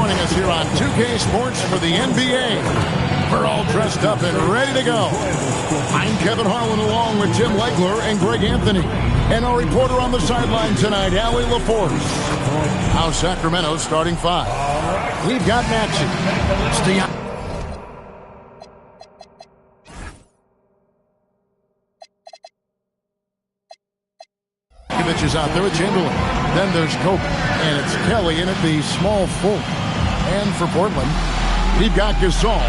joining us here on 2K Sports for the NBA. We're all dressed up and ready to go. I'm Kevin Harlan along with Jim Legler and Greg Anthony. And our reporter on the sideline tonight, Allie LaForce. How Sacramento's starting five. We've got Maxey. Is out there with Chamberlain. Then there's Cade, and it's Kelly in at the small forward. And for Portland, we've got Gasol.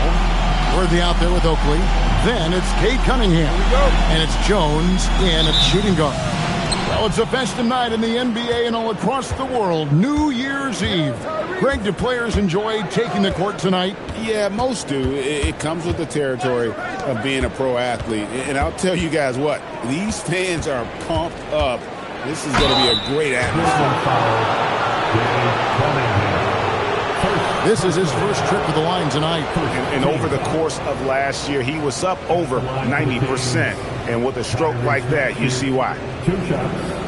Worthy out there with Oakley. Then it's Cade Cunningham. And it's Jones in at shooting guard. Well, it's a festive night in the NBA and all across the world. New Year's Eve. Greg, do players enjoy taking the court tonight? Yeah, most do. It comes with the territory of being a pro athlete. And I'll tell you guys what, these fans are pumped up. This is going to be a great atmosphere. This is his first trip to the line tonight. And over the course of last year, he was up over 90%. And with a stroke like that, you see why. 2 shots.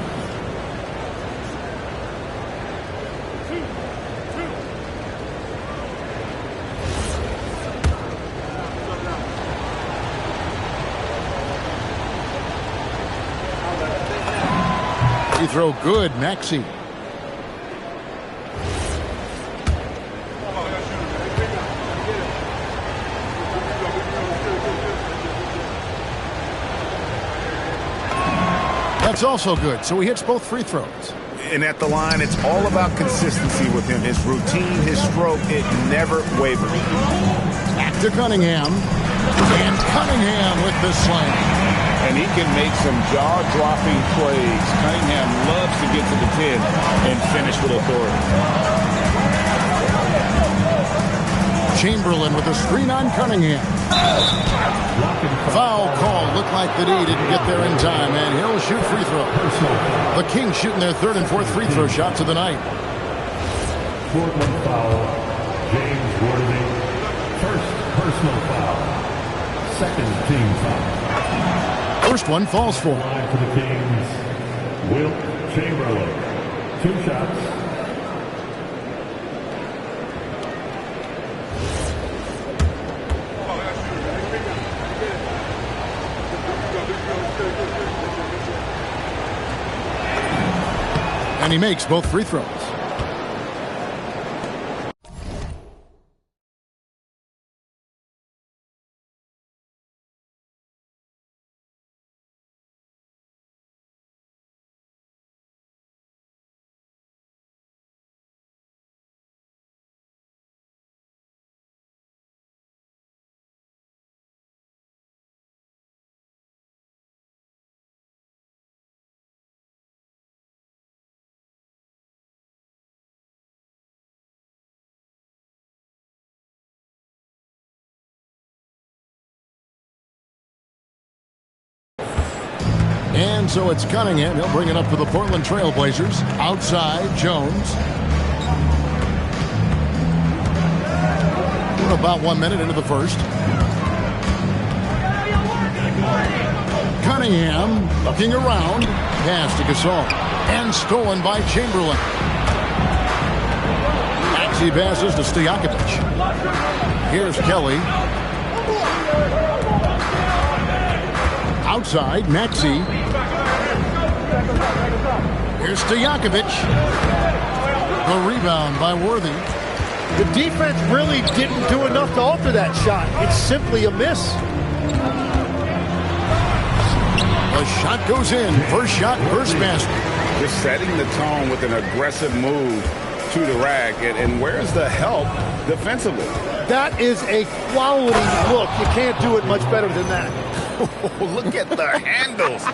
Throw good, Maxey. That's also good, so he hits both free throws. And at the line, it's all about consistency with him. His routine, his stroke, it never wavers. Back to Cunningham. And Cunningham with the slam. And he can make some jaw-dropping plays. Cunningham loves to get to the 10 and finish with authority. Chamberlain with a screen on Cunningham. Foul call. Looked like the D didn't get there in time, and he'll shoot free throw. The Kings shooting their third and fourth free throw shots of the night. Portland foul. James Worthy. First personal foul. Second team foul. First one falls for. Line for the Kings. Wilt Chamberlain. 2 shots. And he makes both free throws. And so it's Cunningham. He'll bring it up to the Portland Trail Blazers. Outside, Jones. We're about 1 minute into the first. Cunningham looking around. Pass to Gasol. And stolen by Chamberlain. Maxey passes to Stojakovic. Here's Kelly. Outside, Maxey. Here's Stojakovic. The rebound by Worthy. The defense really didn't do enough to alter that shot. It's simply a miss. The shot goes in. First shot, first basket. Just setting the tone with an aggressive move to the rack. And where's the help defensively? That is a quality look. You can't do it much better than that. Look at the handles.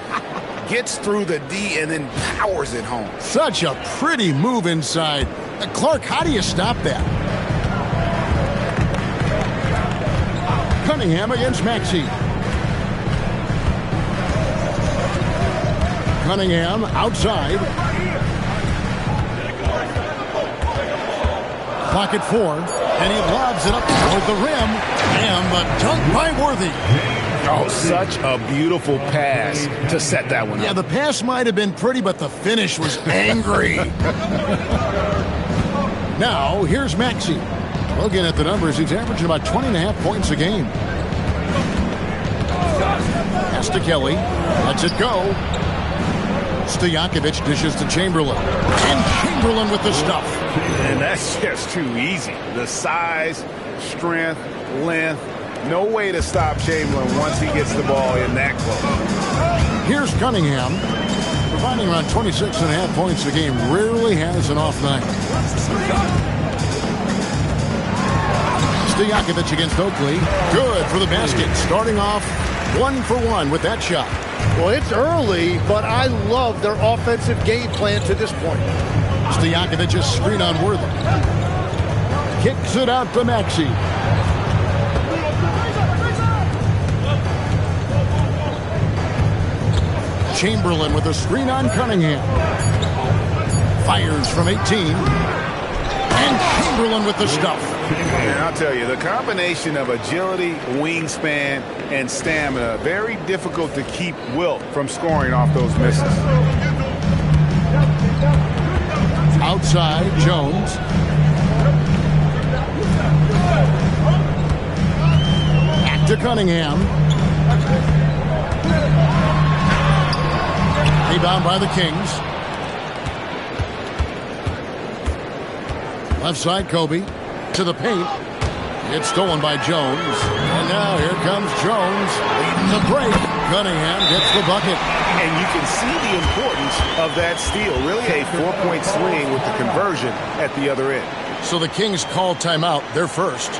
Gets through the D and then powers it home. Such a pretty move inside. Clark, how do you stop that? Cunningham against Maxey. Cunningham outside. Clock at 4. And he lobs it up toward the rim. And the dunk by Worthy. Oh, such a beautiful pass to set that one up. Yeah, the pass might have been pretty, but the finish was angry. Now, here's Maxey. Looking at the numbers, he's averaging about 20.5 points a game. Pass to Kelly. Lets it go. Stojakovic dishes to Chamberlain. And Chamberlain with the stuff. And that's just too easy. The size, strength, length. No way to stop Chamberlain once he gets the ball in that close. Here's Cunningham. Providing around 26.5 points a game. Rarely has an off night. Stojakovic against Oakley. Good for the basket. Starting off 1 for 1 with that shot. Well, it's early, but I love their offensive game plan to this point. Stojakovic's screen on Worthy. Kicks it out to Maxey. Chamberlain with a screen on Cunningham. Fires from 18. And Chamberlain with the stuff. And I'll tell you, the combination of agility, wingspan, and stamina, very difficult to keep Wilt from scoring off those misses. Outside, Jones. Back to Cunningham. Rebound by the Kings. Left side, Kobe. To the paint. It's stolen by Jones. And now here comes Jones. Leading the break. Cunningham gets the bucket. And you can see the importance of that steal. Really a 4-point swing with the conversion at the other end. So the Kings call timeout. They're first.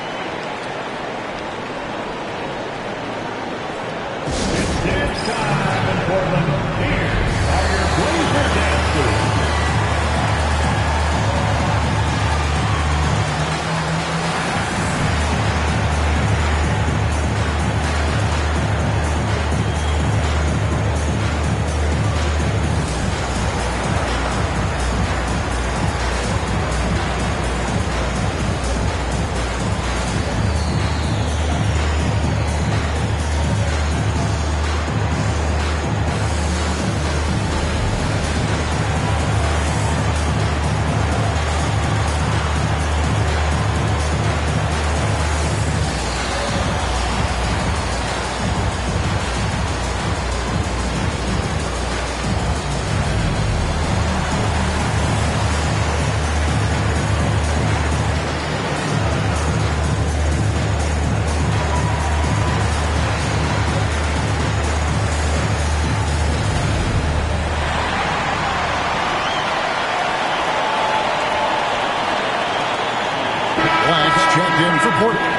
Checked in for Portland.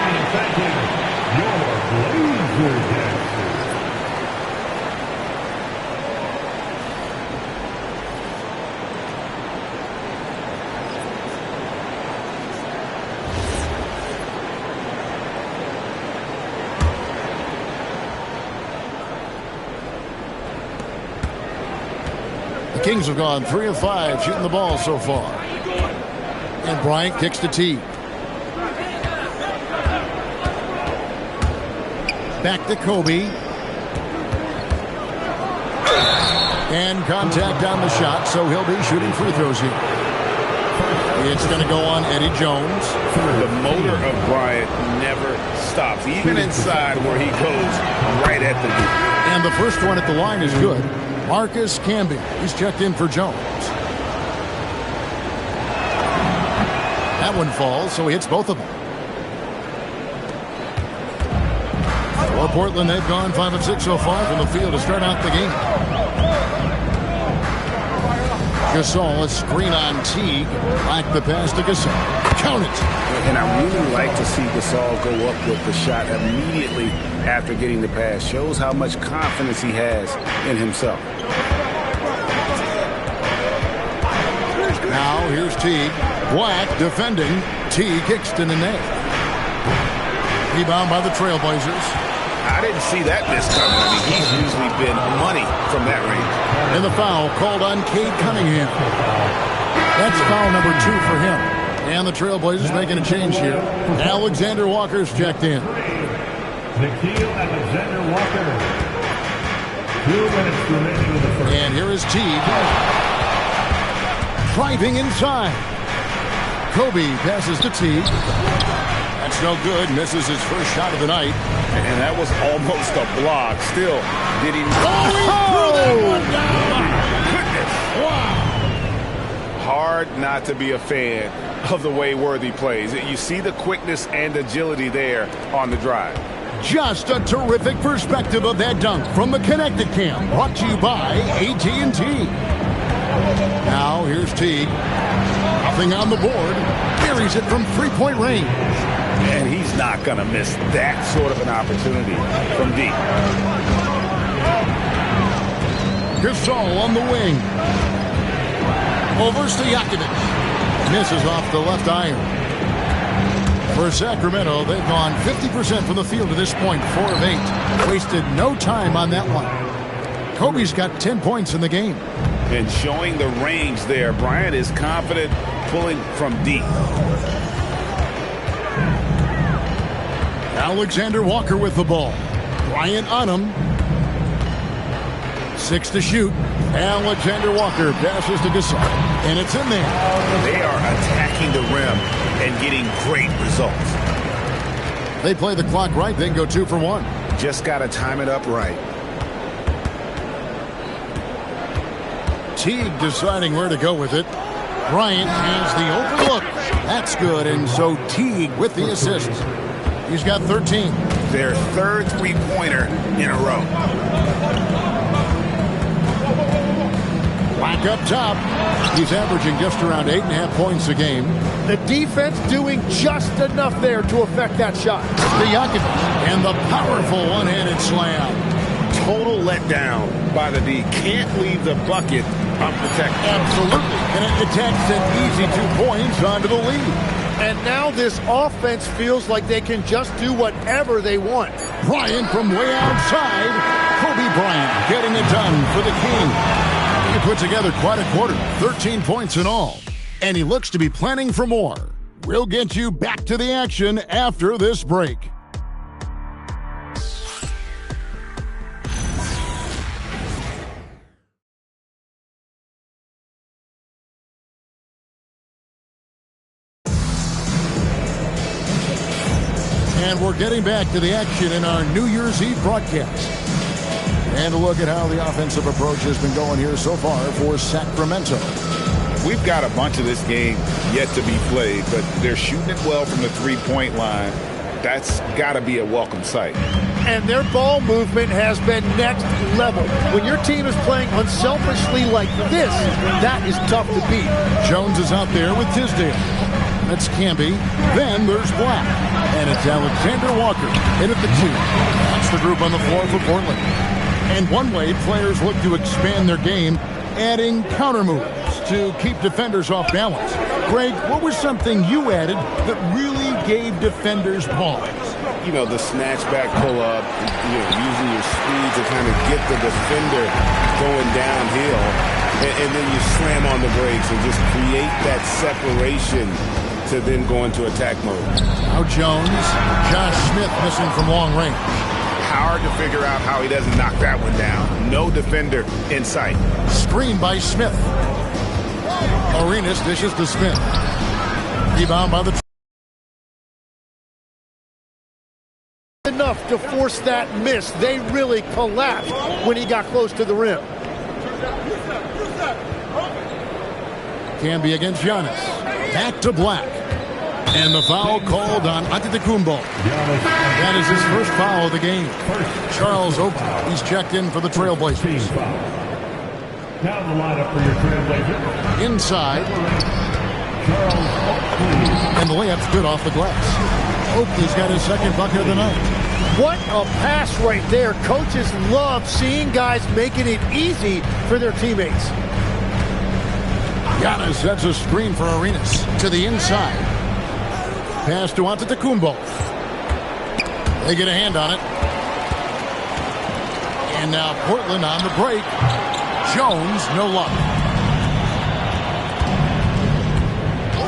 The Kings have gone 3 of 5 shooting the ball so far. And Bryant kicks to Teague. Back to Kobe. And contact on the shot, so he'll be shooting free throws here. It's going to go on Eddie Jones. The motor of Bryant never stops, even inside where he goes right at the hoop. And the first one at the line is good. Marcus Camby. He's checked in for Jones. That one falls, so he hits both of them. For Portland, they've gone 5 of 6 so far from the field to start out the game. Gasol, a screen on Teague. Like the pass to Gasol. Count it. And I really like to see Gasol go up with the shot immediately after getting the pass. Shows how much confidence he has in himself. Now here's Teague. Black defending. Teague kicks to the net. Rebound by the Trailblazers. I didn't see that miss coming. I mean, he's usually been money from that range. And the foul called on Cade Cunningham. That's foul number 2 for him. And the Trailblazers making a change here. Alexander Walker's checked in. Nickeil Alexander-Walker. 2 minutes remaining in the first. And here is Teague. Driving inside. Kobe passes to Teague. That's no good. Misses his first shot of the night. And that was almost a block. Still, did he... Wow. Hard not to be a fan of the way Worthy plays. You see the quickness and agility there on the drive. Just a terrific perspective of that dunk from the Connected Cam, brought to you by AT&T. Now here's Teague. Nothing on the board. Buries it from three-point range. And he's not going to miss that sort of an opportunity from deep. Gasol on the wing. Over Stojakovic. Misses off the left iron. For Sacramento, they've gone 50% from the field to this point, 4 of 8. Wasted no time on that one. Kobe's got 10 points in the game. And showing the range there, Bryant is confident pulling from deep. Alexander Walker with the ball. Bryant on him. 6 to shoot. Alexander Walker passes to Gasol. And it's in there. They are attacking the rim and getting great results. They play the clock right, then go 2 for 1. Just got to time it up right. Teague deciding where to go with it. Bryant has the open look. That's good, and so Teague with the assist. He's got 13. Their third three-pointer in a row. Black up top. He's averaging just around 8.5 points a game. The defense doing just enough there to affect that shot. Stojakovic and the powerful one-handed slam. Total letdown by the D. Can't leave the bucket unprotected. Absolutely. And it attacks an easy 2 points onto the lead. And now this offense feels like they can just do whatever they want. Bryant from way outside. Kobe Bryant getting it done for the King. He put together quite a quarter, 13 points in all. And he looks to be planning for more. We'll get you back to the action after this break. And we're getting back to the action in our New Year's Eve broadcast. And a look at how the offensive approach has been going here so far for Sacramento. We've got a bunch of this game yet to be played, but they're shooting it well from the three-point line. That's got to be a welcome sight. And their ball movement has been next level. When your team is playing unselfishly like this, that is tough to beat. Jones is out there with Tisdale. That's Camby. Then there's Black. And it's Alexander Walker in at the 2. That's the group on the floor for Portland. And one way players look to expand their game, adding counter moves to keep defenders off balance. Greg, what was something you added that really gave defenders pause? You know, the snatch back pull-up, using your speed to kind of get the defender going downhill, and then you slam on the brakes and just create that separation to then go into attack mode. Now Jones, Josh Smith missing from long range. Hard to figure out how he doesn't knock that one down. No defender in sight. Screen by Smith. Arenas dishes to Smith. Rebound by the... Enough to force that miss. They really collapsed when he got close to the rim. Camby against Giannis. Back to Black. And the foul called on Antetokounmpo. That is his first foul of the game. Charles Oakley, he's checked in for the Trailblazers. Down the lineup for your Trailblazers. Inside. And the layup's good off the glass. Oakley's got his second bucket of the night. What a pass right there. Coaches love seeing guys making it easy for their teammates. Giannis sets a screen for Arenas to the inside. Pass to Antetokounmpo. They get a hand on it. And now Portland on the break. Jones, no luck.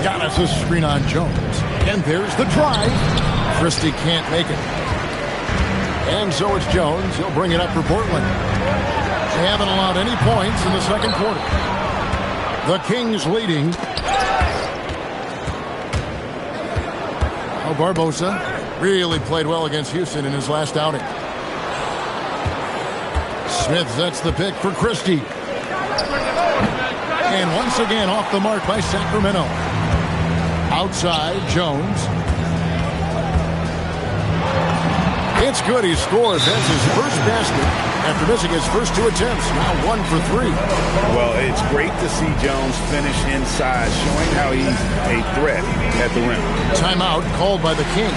Giannis a screen on Jones. And there's the drive. Christie can't make it. And so it's Jones. He'll bring it up for Portland. They haven't allowed any points in the second quarter. The Kings leading. Now Barbosa really played well against Houston in his last outing. Smith sets the pick for Christie. And once again off the mark by Sacramento. Outside, Jones. It's good. He scores. That's his first basket after missing his first 2 attempts. Now 1 for 3. Well, it's great to see Jones finish inside, showing how he's a threat at the rim. Timeout called by the Kings.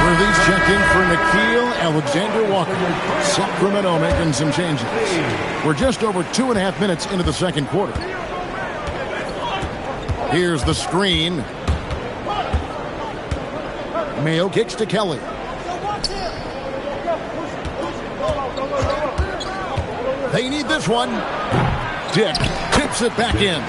Worthy's checked in for Nickeil Alexander-Walker. Sacramento making some changes. We're just over 2.5 minutes into the second quarter. Here's the screen. Mayo kicks to Kelly. They need this one. Dick tips it back in.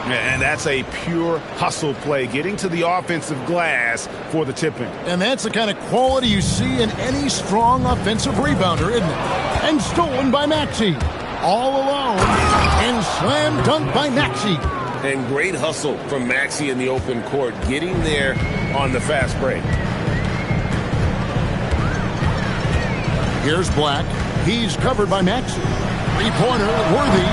And that's a pure hustle play, getting to the offensive glass for the tip-in. And that's the kind of quality you see in any strong offensive rebounder, isn't it? And stolen by Maxey. All alone. And slam dunk by Maxey. And great hustle from Maxey in the open court, getting there on the fast break. Here's Black. He's covered by Maxey. Three-pointer, Worthy.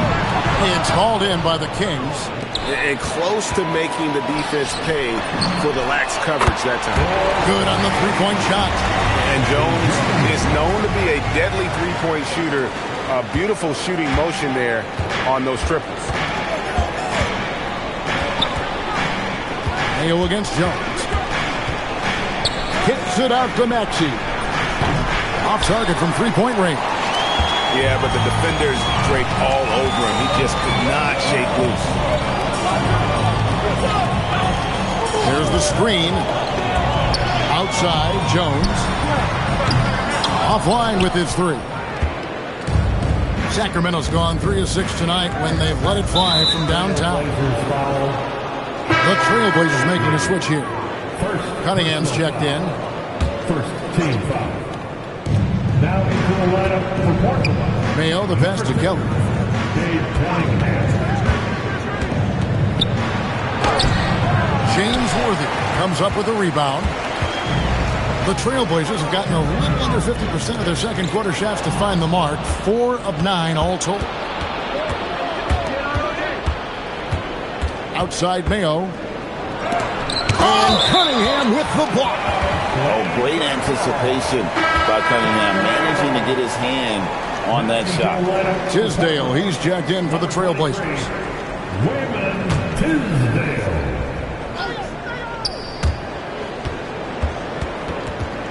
It's hauled in by the Kings. And close to making the defense pay for the lax coverage that time. Good on the three-point shot. And Jones is known to be a deadly three-point shooter. A beautiful shooting motion there on those triples. Mayo against Jones. Kicks it out to Maxey. Off target from three-point range. Yeah, but the defenders draped all over him. He just could not shake loose. Here's the screen. Outside, Jones. Offline with his 3. Sacramento's gone 3 of 6 tonight when they've let it fly from downtown. The Trailblazers making a switch here. Cunningham's checked in. First team foul. Now into the lineup for Portland. Mayo, the pass to Kelly. Cade Cunningham. James Worthy comes up with a rebound. The Trailblazers have gotten a little under 50% of their second quarter shots to find the mark. 4 of 9 all told. Outside Mayo. And Cunningham with the block. Oh, great anticipation by Cunningham, managing to get his hand on that shot. Tisdale, he's jacked in for the Trailblazers. Wayman Tisdale.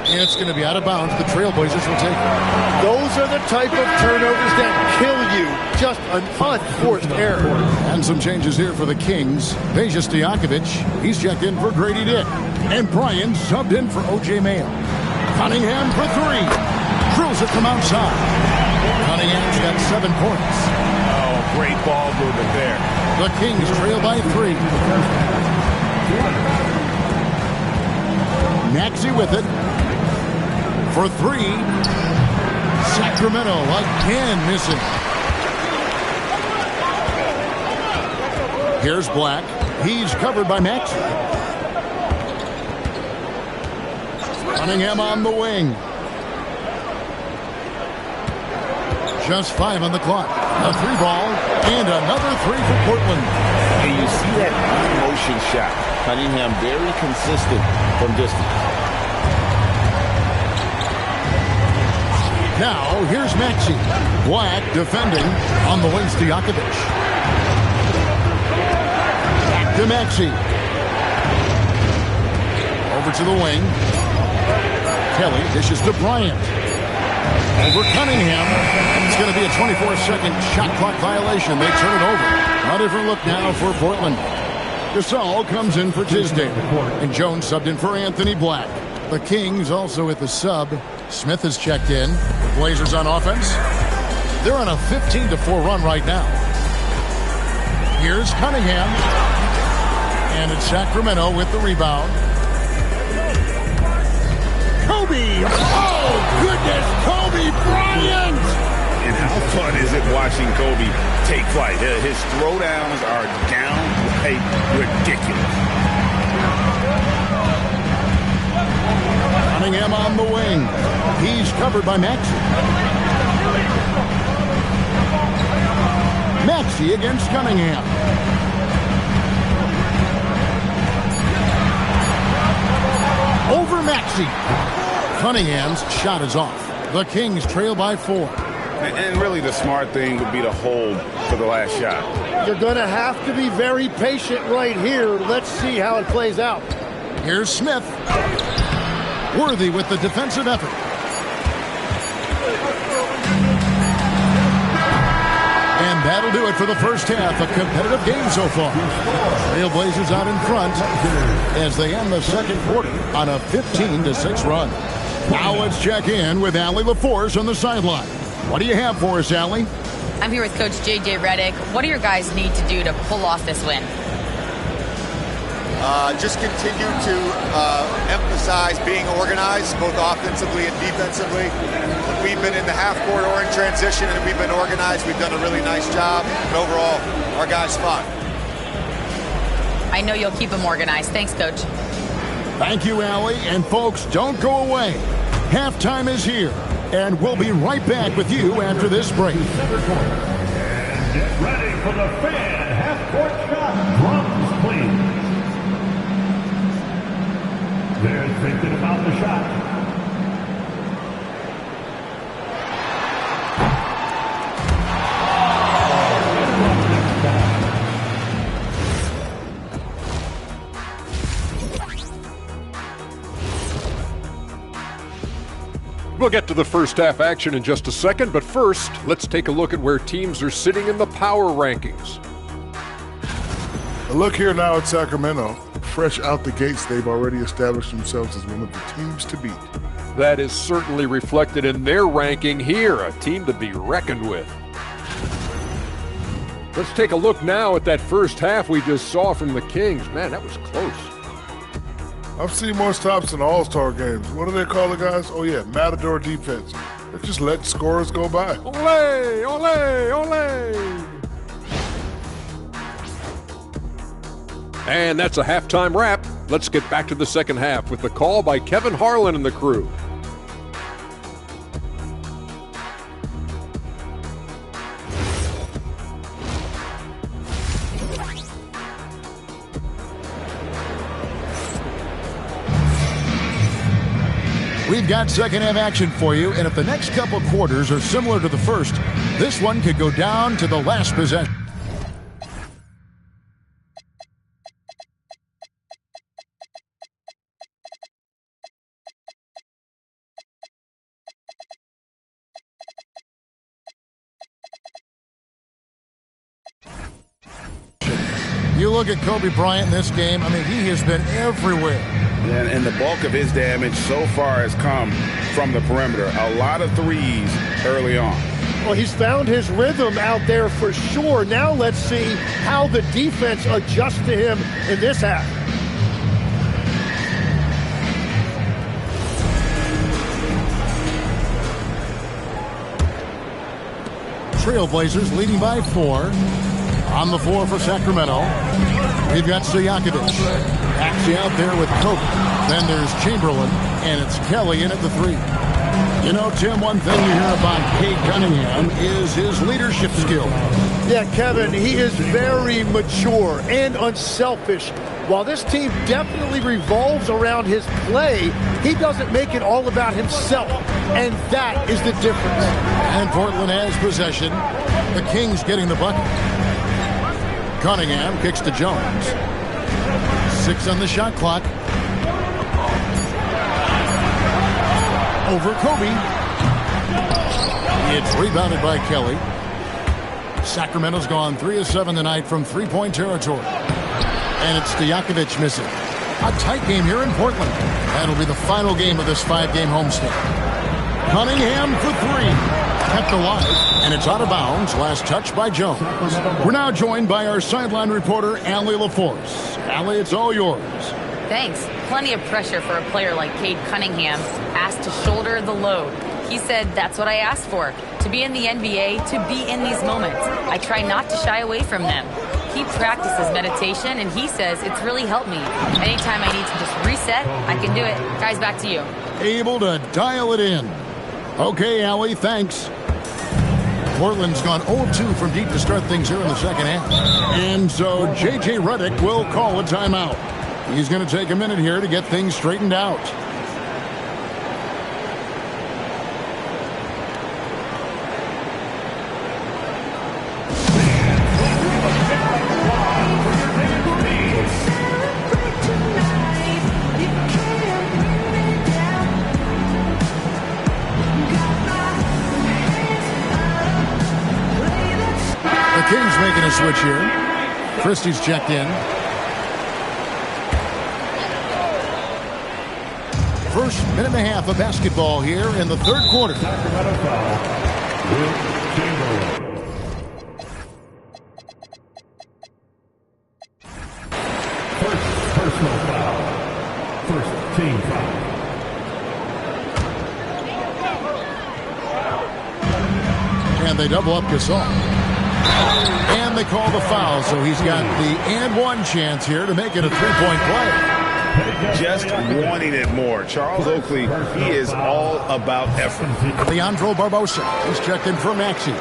And it's going to be out of bounds. The Trailblazers will take it. Those are the type of turnovers that kill you. Just an unforced error. And some changes here for the Kings. Peja Stojakovic, he's checked in for Grady Dick. And Bryan subbed in for O.J. Mayo. Cunningham for 3. Drills it from outside. Cunningham's got 7 points. Oh, great ball movement there. The Kings trail by 3. Maxey with it. For 3. Sacramento again missing. Here's Black. He's covered by Maxey. Cunningham on the wing. Just 5 on the clock. A 3 ball and another 3 for Portland. And you see that motion shot. Cunningham very consistent from distance. Now, here's Maxey. Black defending on the wing, Stojakovic. Back to Maxey. Over to the wing. Kelly dishes to Bryant. Over Cunningham. It's going to be a 24-second shot clock violation. They turn it over. A different look now for Portland. Gasol comes in for Tisdale. And Jones subbed in for Anthony Black. The Kings also with the sub. Smith has checked in. The Blazers on offense. They're on a 15-4 run right now. Here's Cunningham. And it's Sacramento with the rebound. Kobe. Oh, goodness, Kobe Bryant. And how fun is it watching Kobe take flight? His throwdowns are downright ridiculous. Cunningham on the wing. He's covered by Maxey. Maxey against Cunningham. Over Maxey. Cunningham's shot is off. The Kings trail by 4. And really the smart thing would be to hold for the last shot. You're going to have to be very patient right here. Let's see how it plays out. Here's Smith. Worthy with the defensive effort. And that'll do it for the first half. A competitive game so far. Trailblazers out in front as they end the second quarter on a 15-6 run. Now let's check in with Allie LaForce on the sideline. What do you have for us, Allie? I'm here with Coach J.J. Redick. What do your guys need to do to pull off this win? Just continue to emphasize being organized, both offensively and defensively. We've been in the half-court or in transition, and we've been organized. We've done a really nice job. And overall, our guys fought. I know you'll keep them organized. Thanks, Coach. Thank you, Allie. And folks, don't go away. Halftime is here, and we'll be right back with you after this break. And get ready for the fan half-court shot. Drums, please. They're thinking about the shot. We'll get to the first half action in just a second, but first, let's take a look at where teams are sitting in the power rankings. A look here now at Sacramento. Fresh out the gates, they've already established themselves as one of the teams to beat. That is certainly reflected in their ranking here, a team to be reckoned with. Let's take a look now at that first half we just saw from the Kings. Man, that was close. I've seen more stops in All-Star games. What do they call the guys? Oh, yeah, Matador defense. They're just letting scorers go by. Ole, ole, ole. And that's a halftime wrap. Let's get back to the second half with the call by Kevin Harlan and the crew. We've got second half action for you, and if the next couple quarters are similar to the first, this one could go down to the last possession. You look at Kobe Bryant in this game, I mean, he has been everywhere. And the bulk of his damage so far has come from the perimeter. A lot of threes early on. Well, he's found his rhythm out there for sure. Now let's see how the defense adjusts to him in this half. Trailblazers leading by 4. On the floor for Sacramento, we've got Stojakovic. Actually out there with Kobe. Then there's Chamberlain, and it's Kelly in at the 3. You know, Tim, one thing you hear about Cade Cunningham is his leadership skill. Yeah, Kevin, he is very mature and unselfish. While this team definitely revolves around his play, he doesn't make it all about himself, and that is the difference. And Portland has possession. The Kings getting the bucket. Cunningham kicks to Jones. 6 on the shot clock. Over Kobe. It's rebounded by Kelly. Sacramento's gone 3 of 7 tonight from three-point territory. And it's Stojakovic missing. A tight game here in Portland. That'll be the final game of this 5-game homestand. Cunningham for 3. Kept alive, and it's out of bounds. Last touch by Jones. We're now joined by our sideline reporter, Allie LaForce. Allie, it's all yours. Thanks. Plenty of pressure for a player like Cade Cunningham, asked to shoulder the load. He said, that's what I asked for, to be in the NBA, to be in these moments. I try not to shy away from them. He practices meditation, and he says it's really helped me. Anytime I need to just reset, I can do it. Guys, back to you. Able to dial it in. Okay, Allie, thanks. Portland's gone 0-2 from deep to start things here in the second half. And so J.J. Redick will call a timeout. He's going to take a minute here to get things straightened out. Kings making a switch here. Christie's checked in. First minute and a half of basketball here in the third quarter. First personal foul. First team foul. And they double up Gasol. And they call the foul, so he's got the and one chance here to make it a three-point play. Just wanting it more. Charles Oakley, he is all about effort. Leandro Barbosa, he's checked in for Maxey.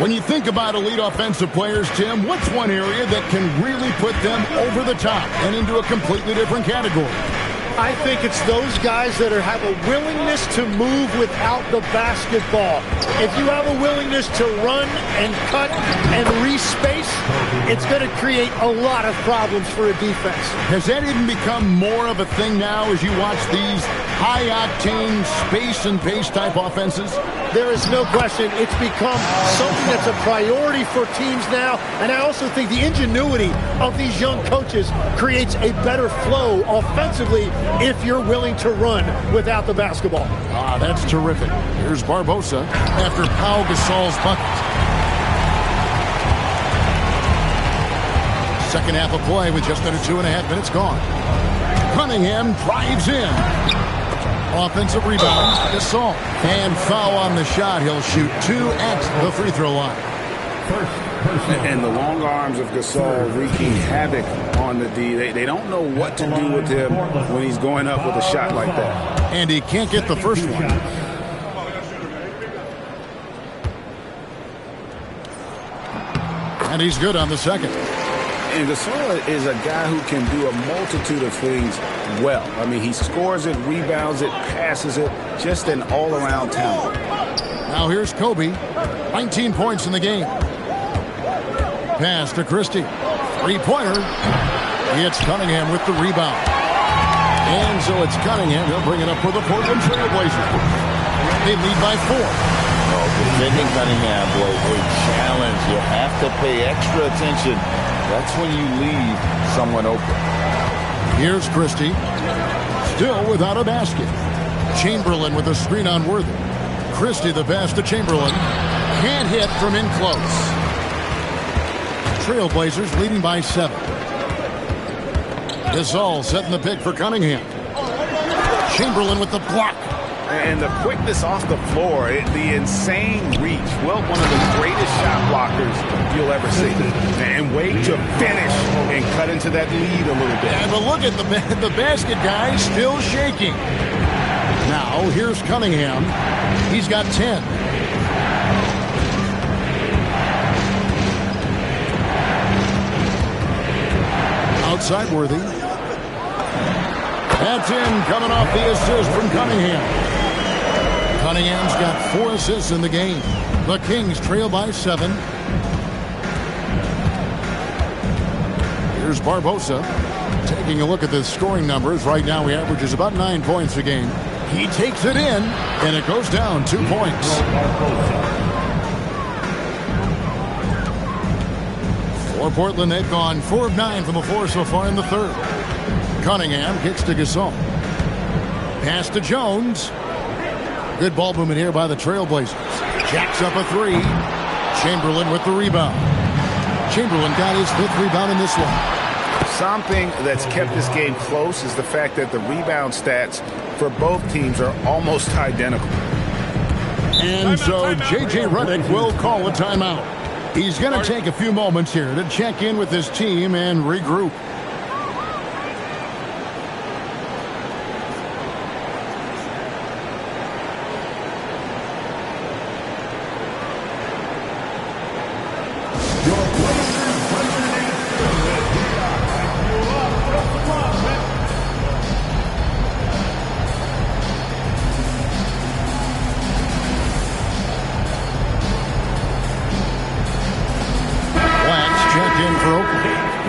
When you think about elite offensive players, Tim, what's one area that can really put them over the top and into a completely different category? I think it's those guys that have a willingness to move without the basketball. If you have a willingness to run and cut and respace, it's going to create a lot of problems for a defense. Has that even become more of a thing now as you watch these high-octane space and pace type offenses? There is no question it's become something that's a priority for teams now, and I also think the ingenuity of these young coaches creates a better flow offensively if you're willing to run without the basketball. Ah, that's terrific. Here's Barbosa after Pau Gasol's bucket. Second half of play with just under 2.5 minutes gone. Cunningham drives in. Offensive rebound, Gasol. And foul on the shot. He'll shoot 2 at the free throw line. And the long arms of Gasol wreaking havoc on the D. They don't know what to do with him when he's going up with a shot like that. And he can't get the first one. And he's good on the second. And Gasol is a guy who can do a multitude of things well. I mean, he scores it, rebounds it, passes it, just an all-around talent. Now here's Kobe, 19 points in the game. Pass to Christie. Three-pointer. It's Cunningham with the rebound. And so it's Cunningham. He'll bring it up for the Portland Trail Blazers. They lead by 4. Defending Cunningham, boy, a challenge. You have to pay extra attention. That's when you leave someone open. Here's Christie. Still without a basket. Chamberlain with a screen on Worthy. Christie the pass to Chamberlain. Can't hit from in close. Trailblazers leading by 7. Gasol setting the pick for Cunningham. Chamberlain with the block. And the quickness off the floor, the insane reach. Well, one of the greatest shot blockers you'll ever see. And wait to finish and cut into that lead a little bit. And but look at the basket guy still shaking. Now here's Cunningham. He's got 10. Outside Worthy. That's in, coming off the assist from Cunningham. Cunningham's got 4 assists in the game. The Kings trail by 7. Here's Barbosa. Taking a look at the scoring numbers. Right now he averages about 9 points a game. He takes it in, and it goes down 2 points. For Portland, they've gone 4 of 9 from the floor so far in the third. Cunningham kicks to Gasol. Pass to Jones. Good ball movement here by the Trailblazers. Jacks up a 3. Chamberlain with the rebound. Chamberlain got his 5th rebound in this one. Something that's kept this game close is the fact that the rebound stats for both teams are almost identical. And so J.J. Redick will call a timeout. He's going to take a few moments here to check in with his team and regroup.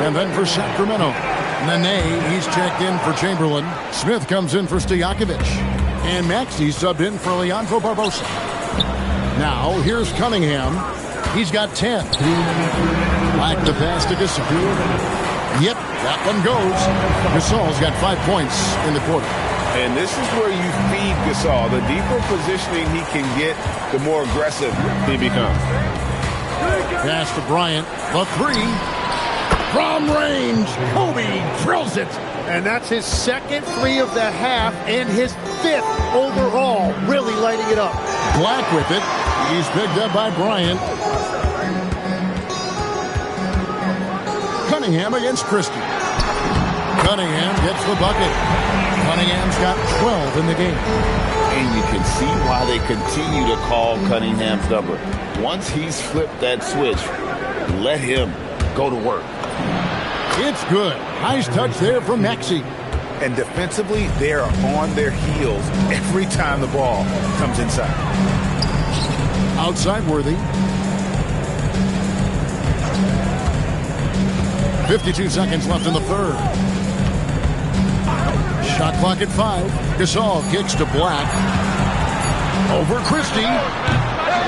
And then for Sacramento, Nene, he's checked in for Chamberlain. Smith comes in for Stojakovic. And Maxey subbed in for Leandro Barbosa. Now, here's Cunningham. He's got 10. Black the pass to Gasol. Yep, that one goes. Gasol's got 5 points in the quarter. And this is where you feed Gasol. The deeper positioning he can get, the more aggressive he becomes. Pass to Bryant. The three. From range, Kobe drills it. And that's his second three of the half and his 5th overall. Really lighting it up. Black with it. He's picked up by Bryant. Cunningham against Christie. Cunningham gets the bucket. Cunningham's got 12 in the game. And you can see why they continue to call Cunningham's number. Once he's flipped that switch, let him go to work. It's good. Nice touch there from Maxey. And defensively, they are on their heels every time the ball comes inside. Outside Worthy. 52 seconds left in the third. Shot clock at 5. Gasol kicks to Black. Over Christie.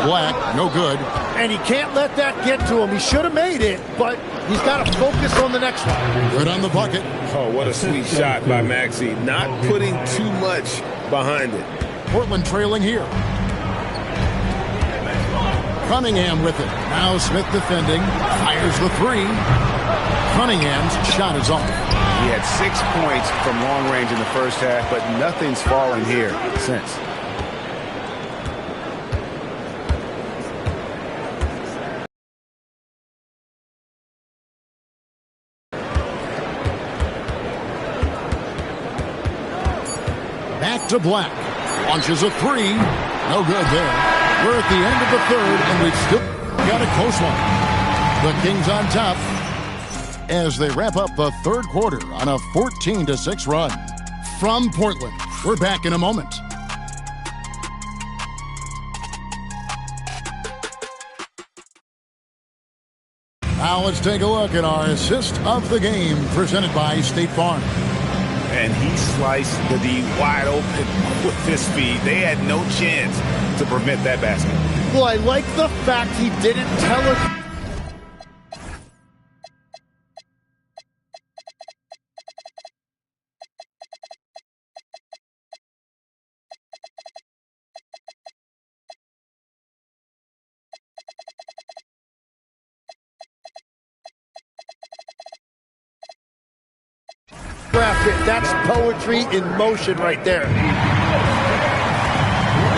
Black, no good. And he can't let that get to him. He should have made it, but he's got to focus on the next one. Good on the bucket. Oh, what a sweet shot by Maxey. Not putting too much behind it. Portland trailing here. Cunningham with it. Now Smith defending. Fires the three. Cunningham's shot is off. He had 6 points from long range in the first half, but nothing's fallen here since. Back to Black. Launches a three. No good there. We're at the end of the third, and we've still got a close one. The Kings on top as they wrap up the third quarter on a 14-6 run. From Portland, we're back in a moment. Now let's take a look at our assist of the game presented by State Farm. And he sliced the D wide open with his feet. They had no chance to prevent that basket. Well, I like the fact he didn't tell us. That's poetry in motion right there.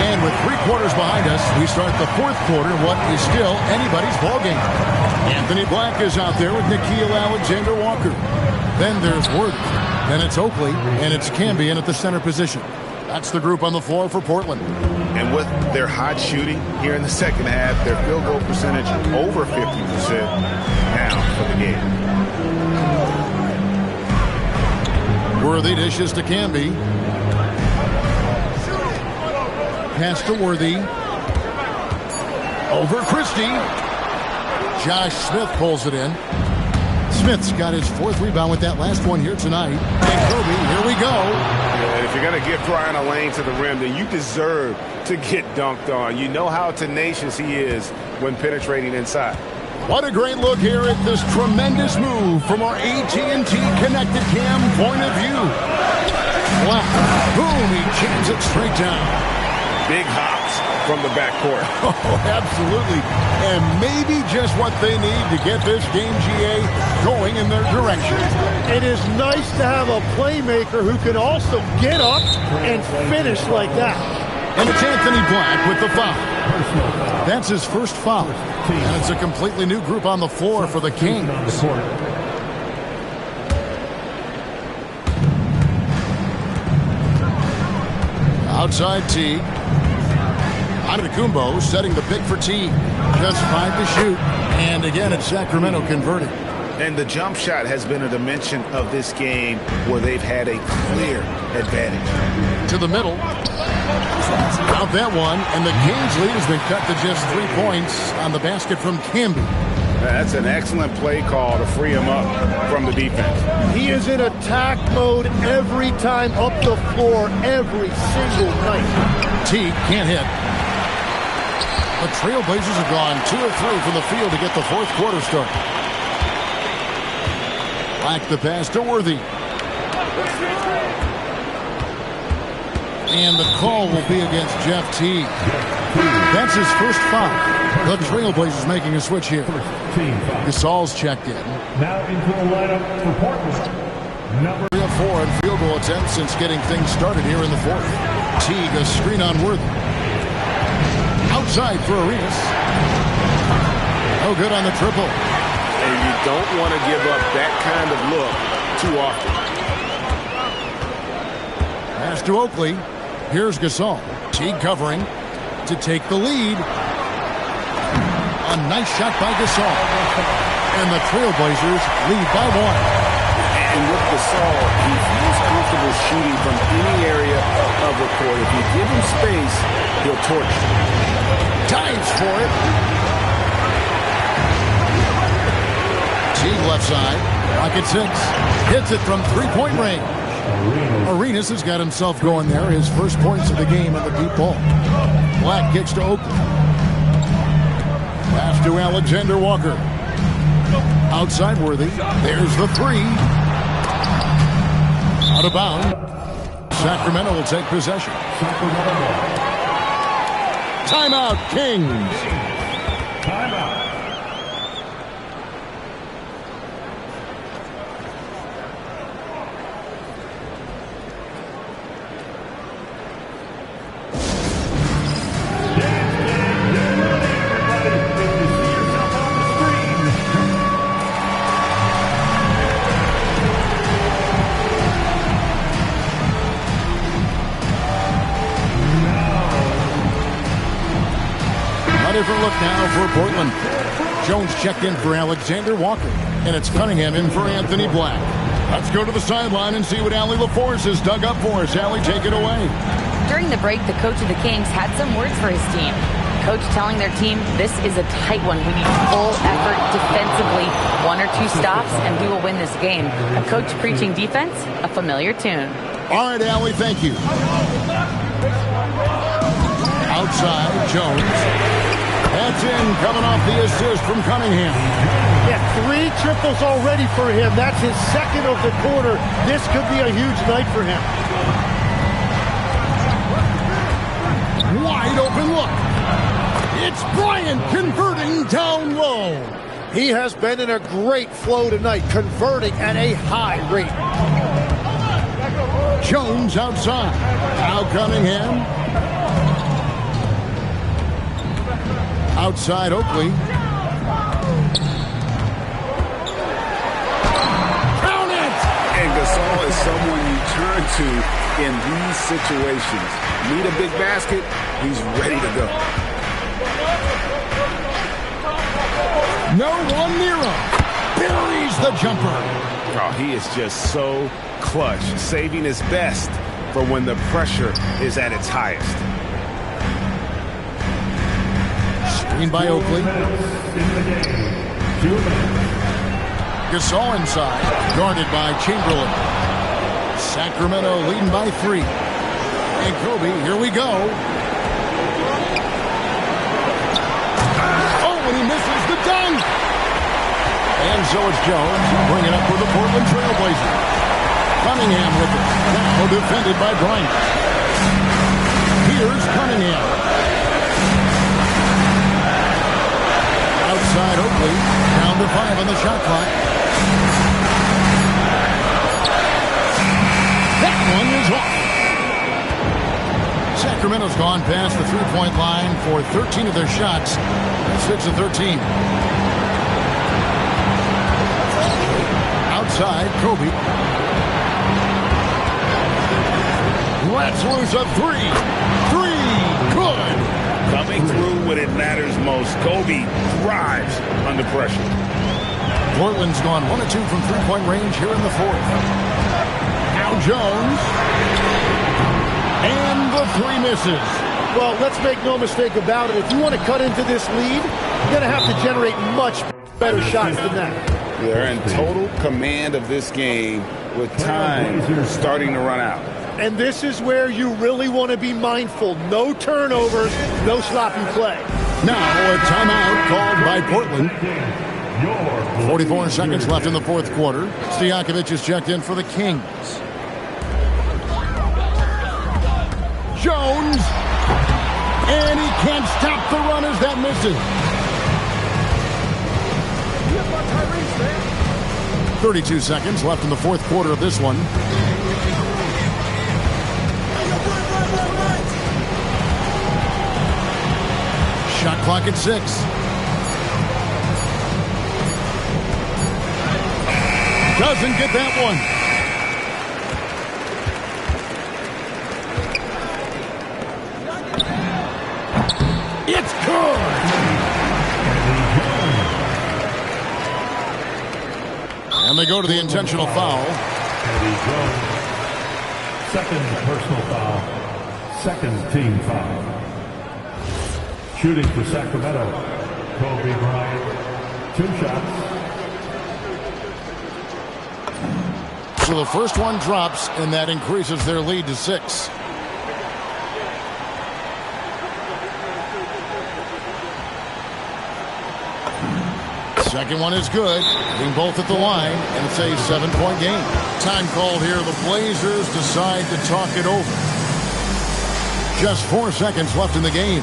And with 3 quarters behind us, we start the fourth quarter, what is still anybody's ballgame. Anthony Black is out there with Nickeil Alexander-Walker. Then there's Worthy. Then it's Oakley, and it's Cambion at the center position. That's the group on the floor for Portland. And with their hot shooting here in the second half, their field goal percentage over 50% now for the game. Worthy dishes to Camby. Pass to Worthy. Over Christie. Josh Smith pulls it in. Smith's got his 4th rebound with that last one here tonight. And Kobe, here we go. Yeah, and if you're going to give Brian a lane to the rim, then you deserve to get dunked on. You know how tenacious he is when penetrating inside. What a great look here at this tremendous move from our AT&T Connected Cam point of view. Black, boom, he jams it straight down. Big hops from the backcourt. Oh, absolutely. And maybe just what they need to get this game, GA, going in their direction. It is nice to have a playmaker who can also get up and finish like that. And it's Anthony Black with the foul. That's his first foul. And it's a completely new group on the floor for the Kings. Outside Teague. Antetokounmpo setting the pick for Teague. Just 5 to shoot. And again, it's Sacramento converting. And the jump shot has been a dimension of this game where they've had a clear advantage. To the middle. Out that one. And the Kings lead has been cut to just 3 points on the basket from Camby. That's an excellent play call to free him up from the defense. He is in attack mode every time up the floor, every single night. Teague can't hit. The Trailblazers have gone 2 of 3 from the field to get the fourth quarter start. Black the pass to Worthy. And the call will be against Jeff Teague. That's his first foul. The Trailblazers making a switch here. Gasol's checked in. Now into the lineup for Portland. Number 3 of 4 in field goal attempts since getting things started here in the fourth. Teague, a screen on Worthy. Outside for Arenas. No good on the triple. And you don't want to give up that kind of look too often. Pass to Oakley. Here's Gasol. Teague covering to take the lead. A nice shot by Gasol. And the Trailblazers lead by 1. And with Gasol, he feels comfortable shooting from any area of the court. If you give him space, he'll torch you. Dives for it. Teague left side. Rocket 6. Hits it from 3-point range. Arenas has got himself going there. His first points of the game in the deep ball. Black kicks to Oakley. Pass to Alexander Walker. Outside Worthy. There's the 3. Out of bounds. Sacramento will take possession. Timeout, Kings. timeout. Different look now for Portland. Jones checked in for Alexander Walker. And it's Cunningham in for Anthony Black. Let's go to the sideline and see what Allie LaForce has dug up for us. Allie, take it away. During the break, the coach of the Kings had some words for his team. Coach telling their team, this is a tight one. We need full effort defensively. 1 or 2 stops, and we will win this game. A coach preaching defense, a familiar tune. All right, Allie, thank you. Outside, Jones. That's in, coming off the assist from Cunningham. Yeah, 3 triples already for him. That's his second of the quarter. This could be a huge night for him. Wide open look. It's Bryant converting down low. He has been in a great flow tonight, converting at a high rate. Jones outside. Now Cunningham. Outside Oakley. Count it! And Gasol is someone you turn to in these situations. Need a big basket, he's ready to go. No one near him. Buries the jumper. Oh, he is just so clutch, saving his best for when the pressure is at its highest. Screen by Oakley. Gasol inside, guarded by Chamberlain. Sacramento leading by 3. And Kobe, here we go. Oh, and he misses the dunk. And so it's Jones, bring it up for the Portland Trailblazers. Cunningham with it. Now defended by Bryant. Here's Cunningham. side, Oakley. Down to 5 on the shot clock. That one is off. Sacramento's gone past the three-point line for 13 of their shots. That's 6 of 13. Outside, Kobe. Lets loose a three. Good. Coming through when it matters most. Kobe thrives under pressure. Portland's gone 1 of 2 from three-point range here in the fourth. Now Jones. And the three misses. Well, let's make no mistake about it. If you want to cut into this lead, you're going to have to generate much better shots than that. They're in total command of this game with time starting to run out. And this is where you really want to be mindful. No turnovers, no sloppy play. Now a timeout called by Portland. 44 seconds left in the fourth quarter. Stojakovic is checked in for the Kings. Jones. And he can't stop the run as that misses. 32 seconds left in the fourth quarter of this one. Shot clock at 6. Doesn't get that one. It's good. And they go to the intentional foul. Second personal foul. Second team foul. Shooting for Sacramento, Kobe Bryant. 2 shots. So the first one drops, and that increases their lead to 6. Second one is good. Hitting both at the line, and it's a 7-point game. Time called here. The Blazers decide to talk it over. Just 4 seconds left in the game.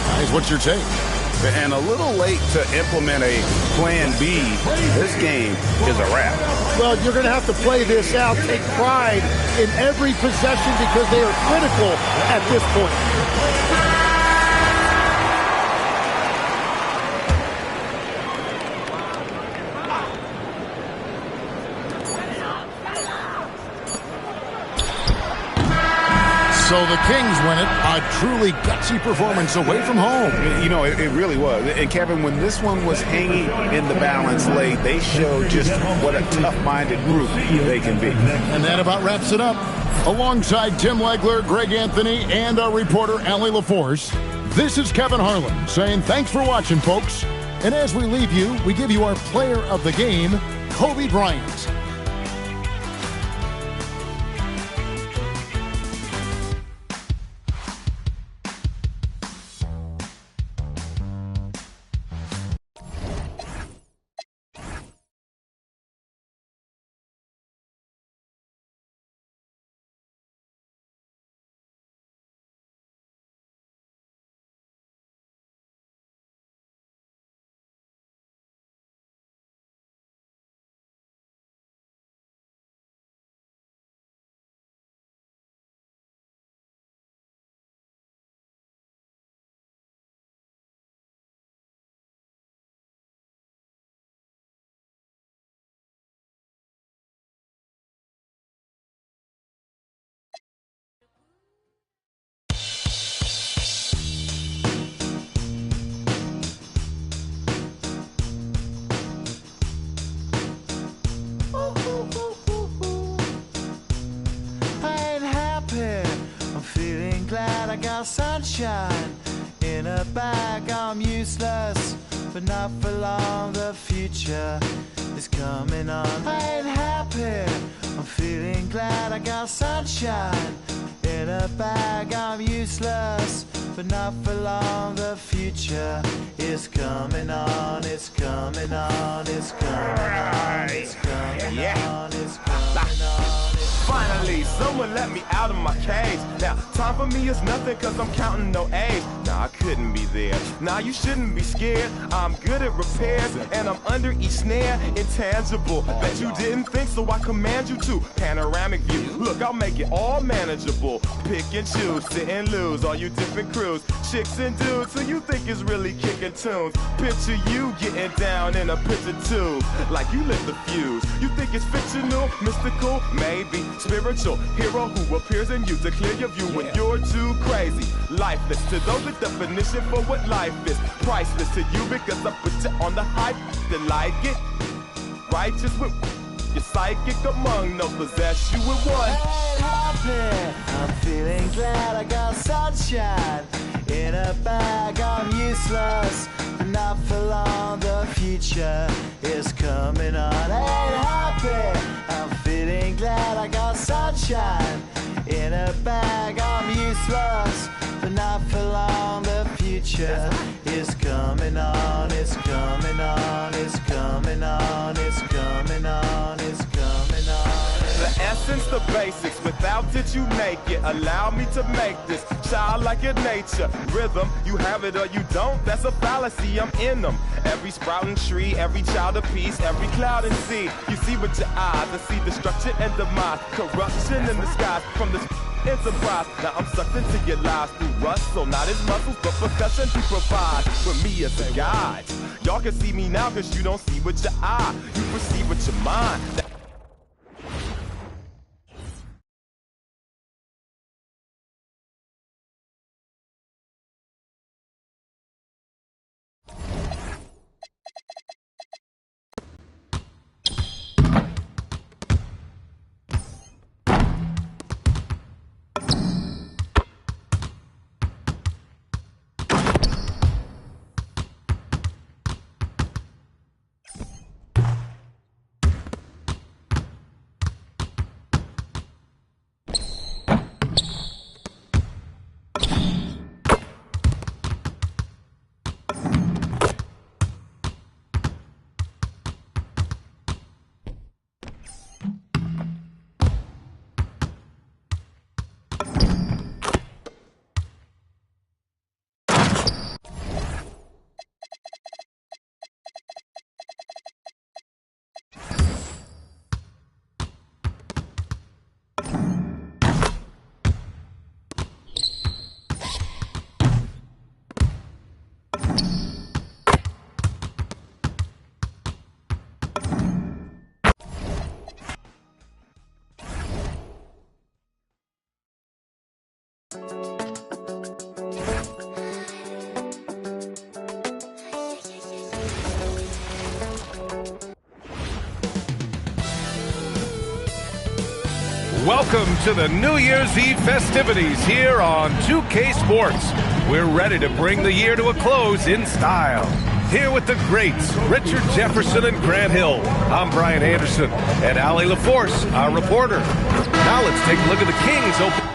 Guys, what's your take? And a little late to implement a plan B. This game is a wrap. Well, you're going to have to play this out, take pride in every possession because they are critical at this point. So the Kings win it. A truly gutsy performance away from home. You know, it really was. And Kevin, when this one was hanging in the balance late, they showed just what a tough-minded group they can be. And that about wraps it up. Alongside Tim Legler, Greg Anthony, and our reporter, Allie LaForce, this is Kevin Harlan saying thanks for watching, folks. And as we leave you, we give you our player of the game, Kobe Bryant. I got sunshine in a bag. I'm useless, but not for long. The future is coming on. I ain't happy, I'm feeling glad. I got sunshine in a bag. I'm useless, but not for long. The future is coming on. It's coming on. It's coming on. It's coming on. It's coming on. Finally, someone let me out of my cage. Now, time for me is nothing cause I'm counting no age. Nah, I couldn't be there. Nah, you shouldn't be scared. I'm good at repairs and I'm under each snare. Intangible. Bet you didn't think, so I command you to. Panoramic view. Look, I'll make it all manageable. Pick and choose, sit and lose. All you different crews, chicks and dudes who you think is really kicking tunes. Picture you getting down in a picture tube, like you lit the fuse. You think it's fictional, mystical, maybe spiritual hero who appears in you to clear your view when you're too crazy. Lifeless to those, the definition for what life is. Priceless to you because I put you on the hype. Then like it, righteous with your psychic among no possess you with one. Ain't happy, I'm feeling glad I got sunshine in a bag. I'm useless, but not for long. The future is coming on. Ain't happy, I'm feeling glad I got sunshine in a bag. I'm useless, but not for long. The future is coming on. It's coming on. It's coming on. It's coming on. It's coming on. The essence, the basics, without it you make it. Allow me to make this childlike in nature. Rhythm, you have it or you don't, that's a fallacy, I'm in them. Every sprouting tree, every child of peace, every cloud and sea. You see with your eyes and see destruction and demise. Corruption in the skies from this enterprise. Now I'm sucked into your lives through rust, so not as muscles, but percussion to provide with me as a guide. Y'all can see me now cause you don't see with your eye, you perceive with your mind. Welcome to the New Year's Eve festivities here on 2K Sports. We're ready to bring the year to a close in style. Here with the greats, Richard Jefferson and Grant Hill. I'm Brian Anderson, and Allie LaForce, our reporter. Now let's take a look at the Kings open.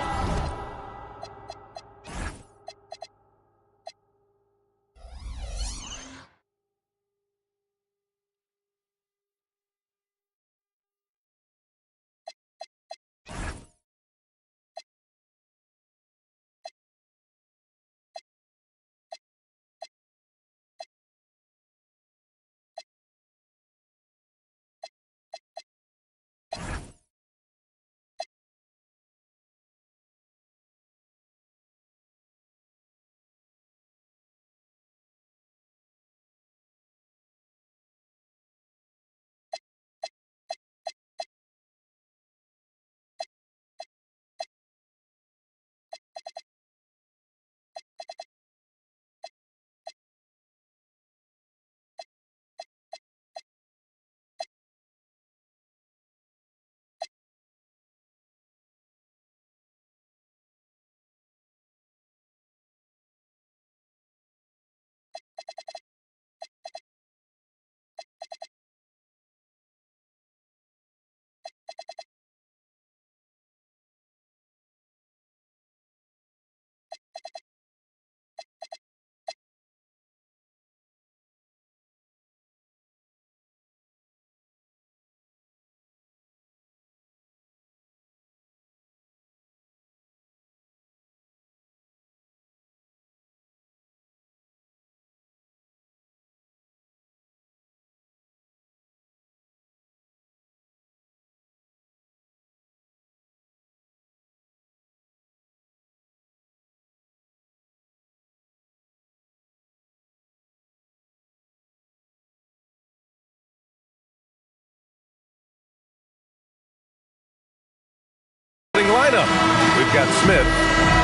cleanup. We've got Smith,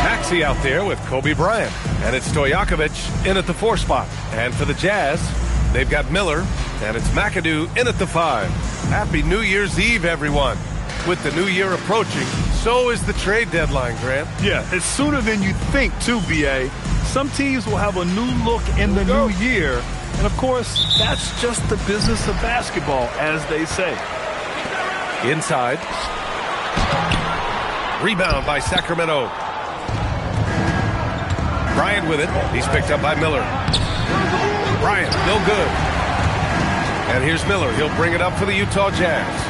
Maxey out there with Kobe Bryant. And it's Stojakovic in at the 4 spot. And for the Jazz, they've got Miller, and it's McAdoo in at the 5. Happy New Year's Eve, everyone. With the new year approaching, so is the trade deadline, Grant. Yeah, it's sooner than you think, too, B.A. Some teams will have a new look in the new year. And, of course, that's just the business of basketball, as they say. Inside. Rebound by Sacramento. Bryant with it. He's picked up by Miller. Bryant, no good. And here's Miller. He'll bring it up for the Utah Jazz.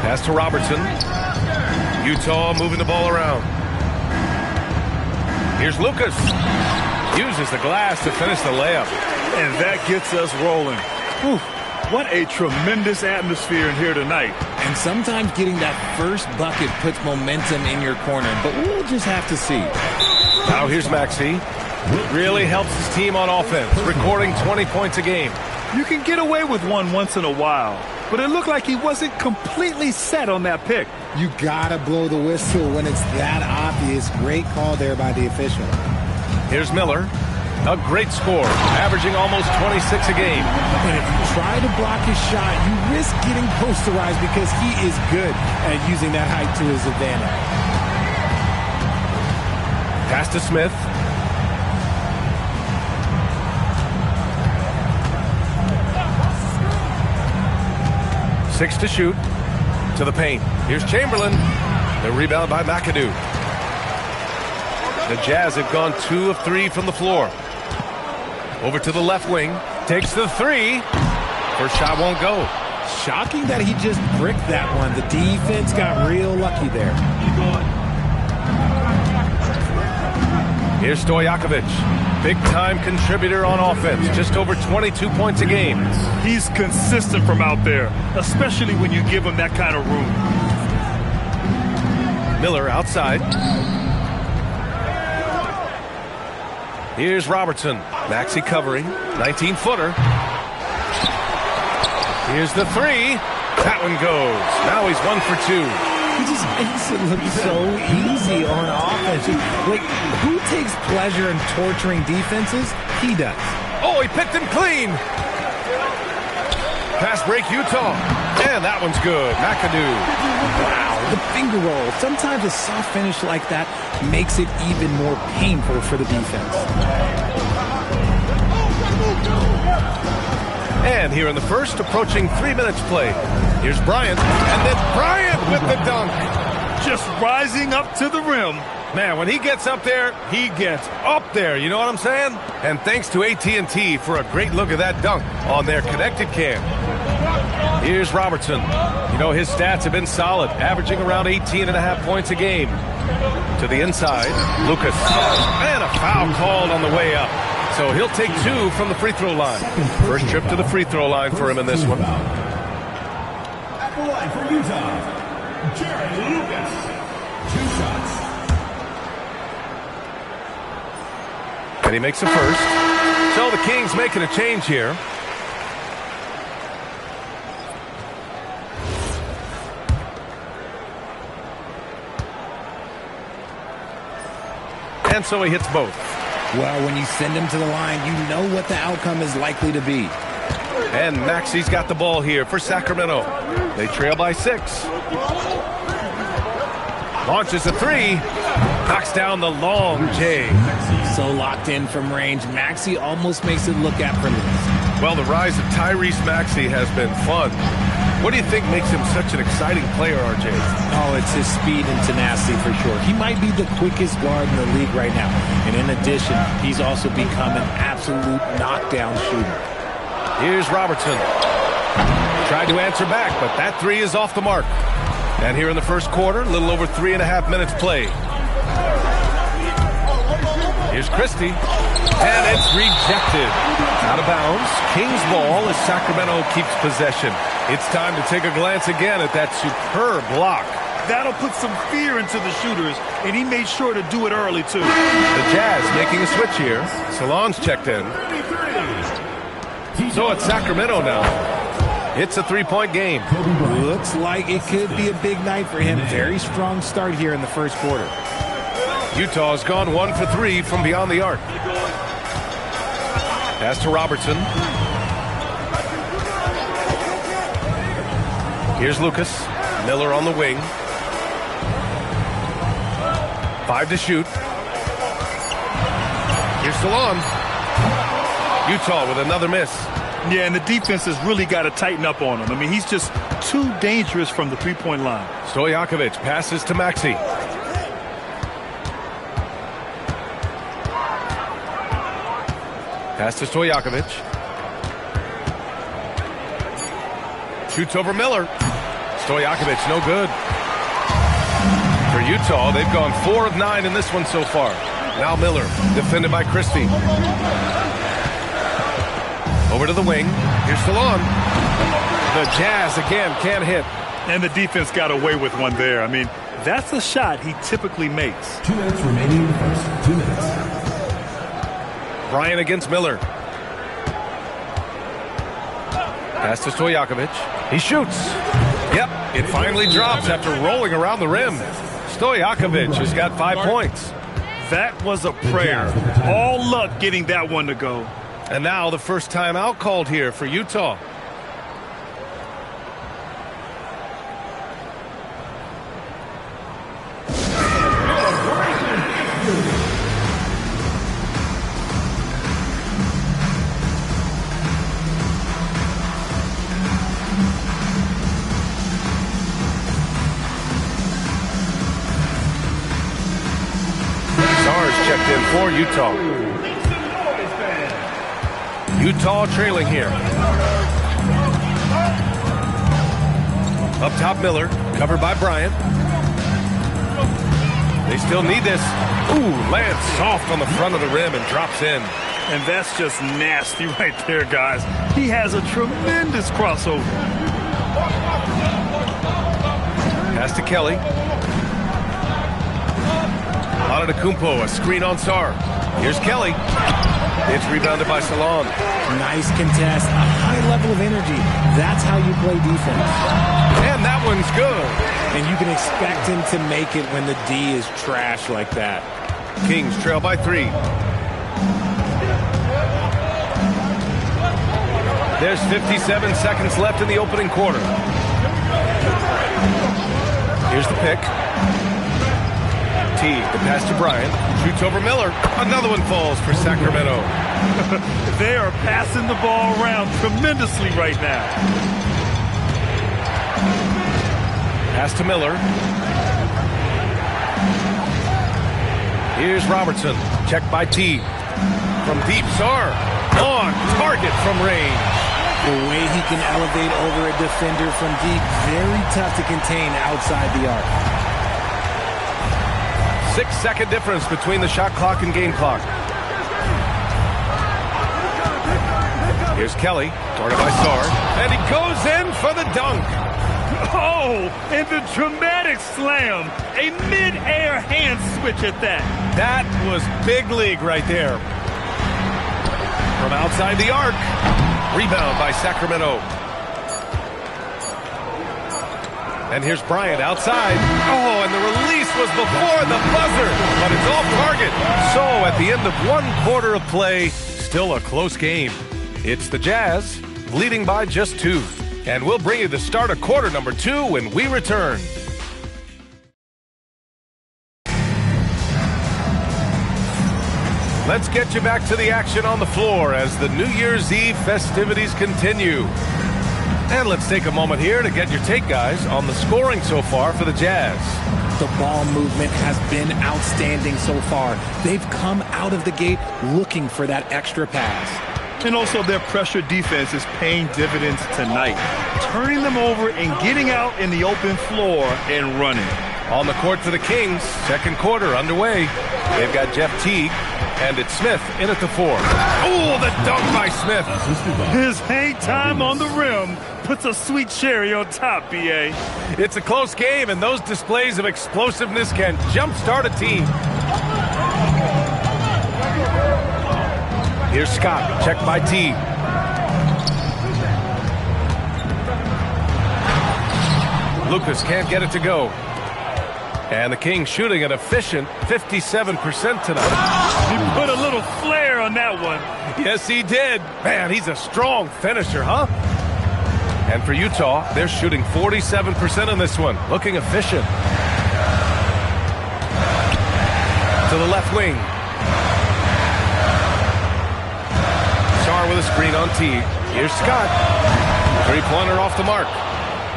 Pass to Robertson. Utah moving the ball around. Here's Lucas. Uses the glass to finish the layup. And that gets us rolling. Whew. What a tremendous atmosphere in here tonight. And sometimes getting that first bucket puts momentum in your corner, but we'll just have to see. Now here's Maxey. Really helps his team on offense, recording 20 points a game. You can get away with one once in a while, but it looked like he wasn't completely set on that pick. You gotta blow the whistle when it's that obvious. Great call there by the official. Here's Miller. A great score, averaging almost 26 a game. And if you try to block his shot, you risk getting posterized because he is good at using that height to his advantage. Pass to Smith. Six to shoot. To the paint. Here's Chamberlain. The rebound by McAdoo. The Jazz have gone 2 of 3 from the floor. Over to the left wing. Takes the 3. First shot won't go. Shocking that he just bricked that one. The defense got real lucky there. Here's Stojakovic. Big-time contributor on offense. Just over 22 points a game. He's consistent from out there, especially when you give him that kind of room. Miller outside. Here's Robertson. Maxey covering. 19-footer. Here's the 3. That one goes. Now he's 1 for 2. He just makes it look so easy on offense. Like, who takes pleasure in torturing defenses? He does. Oh, he picked him clean. Pass break Utah. And that one's good. McAdoo. Wow, the finger roll. Sometimes a soft finish like that makes it even more painful for the defense. And here in the first, approaching 3 minutes played. Here's Bryant, and then Bryant with the dunk. Just rising up to the rim. Man, when he gets up there, he gets up there. You know what I'm saying? And thanks to AT&T for a great look at that dunk on their connected cam. Here's Robertson. You know, his stats have been solid, averaging around 18.5 points a game. To the inside, Lucas. And a foul called on the way up. So he'll take 2 from the free throw line. First trip to the free throw line for him in this one. At the line for Utah, Jared Lucas. 2 shots. And he makes the first. So the Kings making a change here. And so he hits both. Well, when you send him to the line, you know what the outcome is likely to be. And Maxey's got the ball here for Sacramento. They trail by 6. Launches a 3. Knocks down the long J. So locked in from range, Maxey almost makes it look effortless. Well, the rise of Tyrese Maxey has been fun. What do you think makes him such an exciting player, RJ? Oh, it's his speed and tenacity for sure. He might be the quickest guard in the league right now. And in addition, he's also become an absolute knockdown shooter. Here's Robertson. Tried to answer back, but that 3 is off the mark. And here in the first quarter, a little over 3.5 minutes played. Here's Christie. And it's rejected. Out of bounds. Kings ball as Sacramento keeps possession. It's time to take a glance again at that superb block. That'll put some fear into the shooters, and he made sure to do it early, too. The Jazz making a switch here. Salon's checked in. So it's Sacramento now. It's a three-point game. Looks like it could be a big night for him. Very strong start here in the first quarter. Utah's gone 1 for 3 from beyond the arc. Pass to Robertson. Here's Lucas. Miller on the wing. 5 to shoot. Here's Salon. Utah with another miss. Yeah, and the defense has really got to tighten up on him. I mean, he's just too dangerous from the three-point line. Stojakovic passes to Maxey. Pass to Stojakovic. Shoots over Miller. Stojakovic, no good. For Utah, they've gone 4 of 9 in this one so far. Now Miller, defended by Christie. Over to the wing. Here's Salon. The Jazz again can't hit. And the defense got away with one there. I mean, that's a shot he typically makes. 2 minutes remaining in the first. 2 minutes. Bryant against Miller. Pass to Stojakovic. He shoots. Yep, it finally drops after rolling around the rim. Stojakovic has got 5 points. That was a prayer. All luck getting that one to go. And now the first timeout called here for Utah. Checked in for Utah. Utah trailing here. Up top, Miller, covered by Bryant. They still need this. Ooh, lands soft on the front of the rim and drops in. And that's just nasty right there, guys. He has a tremendous crossover. Pass to Kelly. Antetokounmpo, a screen on Sarr. Here's Kelly. It's rebounded by Salon. Nice contest, a high level of energy. That's how you play defense. And that one's good. And you can expect him to make it when the D is trash like that. Kings trail by 3. There's 57 seconds left in the opening quarter. Here's the pick. T, the pass to Bryant. Shoots over Miller. Another one falls for Sacramento. They are passing the ball around tremendously right now. Pass to Miller. Here's Robertson. Checked by T. From deep, Sarr. On target from range. The way he can elevate over a defender from deep, very tough to contain outside the arc. 6-second difference between the shot clock and game clock. Here's Kelly, guarded by Sarr, and he goes in for the dunk. Oh, and the dramatic slam. A mid-air hand switch at that. That was big league right there. From outside the arc, rebound by Sacramento. And here's Bryant outside. Oh, and the release was before the buzzer, but it's off target. So at the end of 1 quarter of play, still a close game. It's the Jazz leading by just 2. And we'll bring you the start of quarter number 2 when we return. Let's get you back to the action on the floor as the New Year's Eve festivities continue. And let's take a moment here to get your take, guys, on the scoring so far for the Jazz. The ball movement has been outstanding so far. They've come out of the gate looking for that extra pass. And also their pressure defense is paying dividends tonight. Turning them over and getting out in the open floor and running. On the court for the Kings, second quarter underway. They've got Jeff Teague, and it's Smith in at the 4. Oh, the dunk by Smith. His hang time on the rim puts a sweet cherry on top, B.A. It's a close game, and those displays of explosiveness can jumpstart a team. Here's Scott, checked by T. Lucas can't get it to go. And the Kings shooting an efficient 57% tonight. He put a little flair on that one. Yes, he did. Man, he's a strong finisher, huh? And for Utah, they're shooting 47% in this one. Looking efficient. To the left wing. Sarr with a screen on T. Here's Scott. Three-pointer off the mark.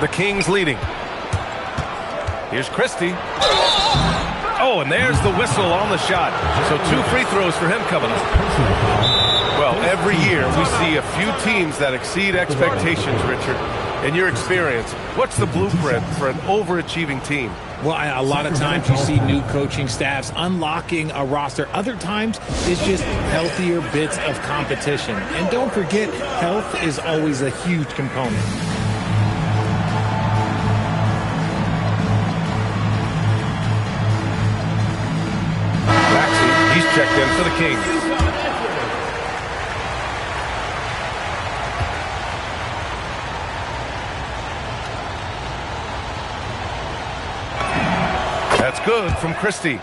The Kings leading. Here's Christie. Oh, and there's the whistle on the shot. So 2 free throws for him coming up. Well, every year we see a few teams that exceed expectations, Richard. In your experience, what's the blueprint for an overachieving team? Well, a lot of times you see new coaching staffs unlocking a roster. Other times it's just healthier bits of competition. And don't forget, health is always a huge component. Maxey, he's checked in for the Kings. That's good from Christie.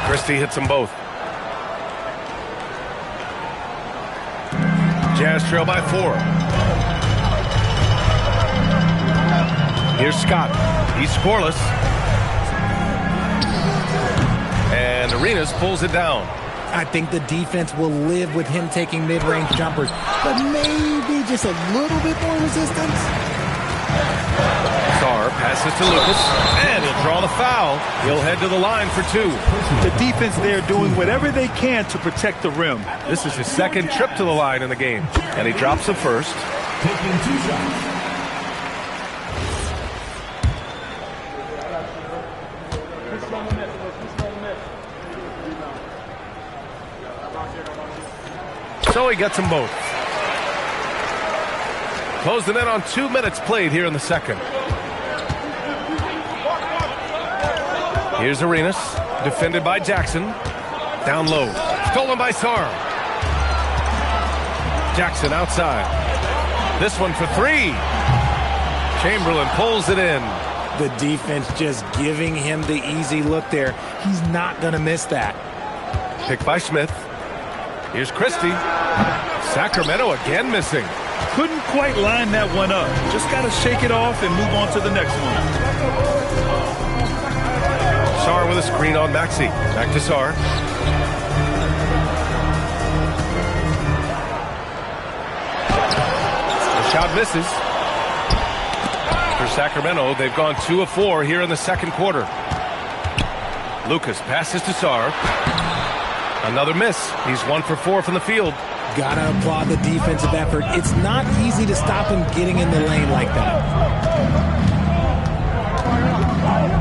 Christie hits them both. Jazz trail by 4. Here's Scott. He's scoreless. And Arenas pulls it down. I think the defense will live with him taking mid-range jumpers, but maybe just a little bit more resistance. Sarr passes to Lucas, and he'll draw the foul. He'll head to the line for 2. The defense there doing whatever they can to protect the rim. This is his second trip to the line in the game, and he drops the first. Taking 2 shots. So he gets them both. Closed the net on 2 minutes played here in the second. Here's Arenas, defended by Jackson. Down low, stolen by Sarr. Jackson outside. This one for 3. Chamberlain pulls it in. The defense just giving him the easy look there. He's not going to miss that. Picked by Smith. Here's Christie. Sacramento again missing. Couldn't quite line that one up. Just got to shake it off and move on to the next one. Sarr with a screen on Maxey. Back to Sarr. The shot misses. For Sacramento, they've gone 2 of 4 here in the second quarter. Lucas passes to Sarr. Another miss. He's 1 for 4 from the field. Gotta applaud the defensive effort. It's not easy to stop him getting in the lane like that.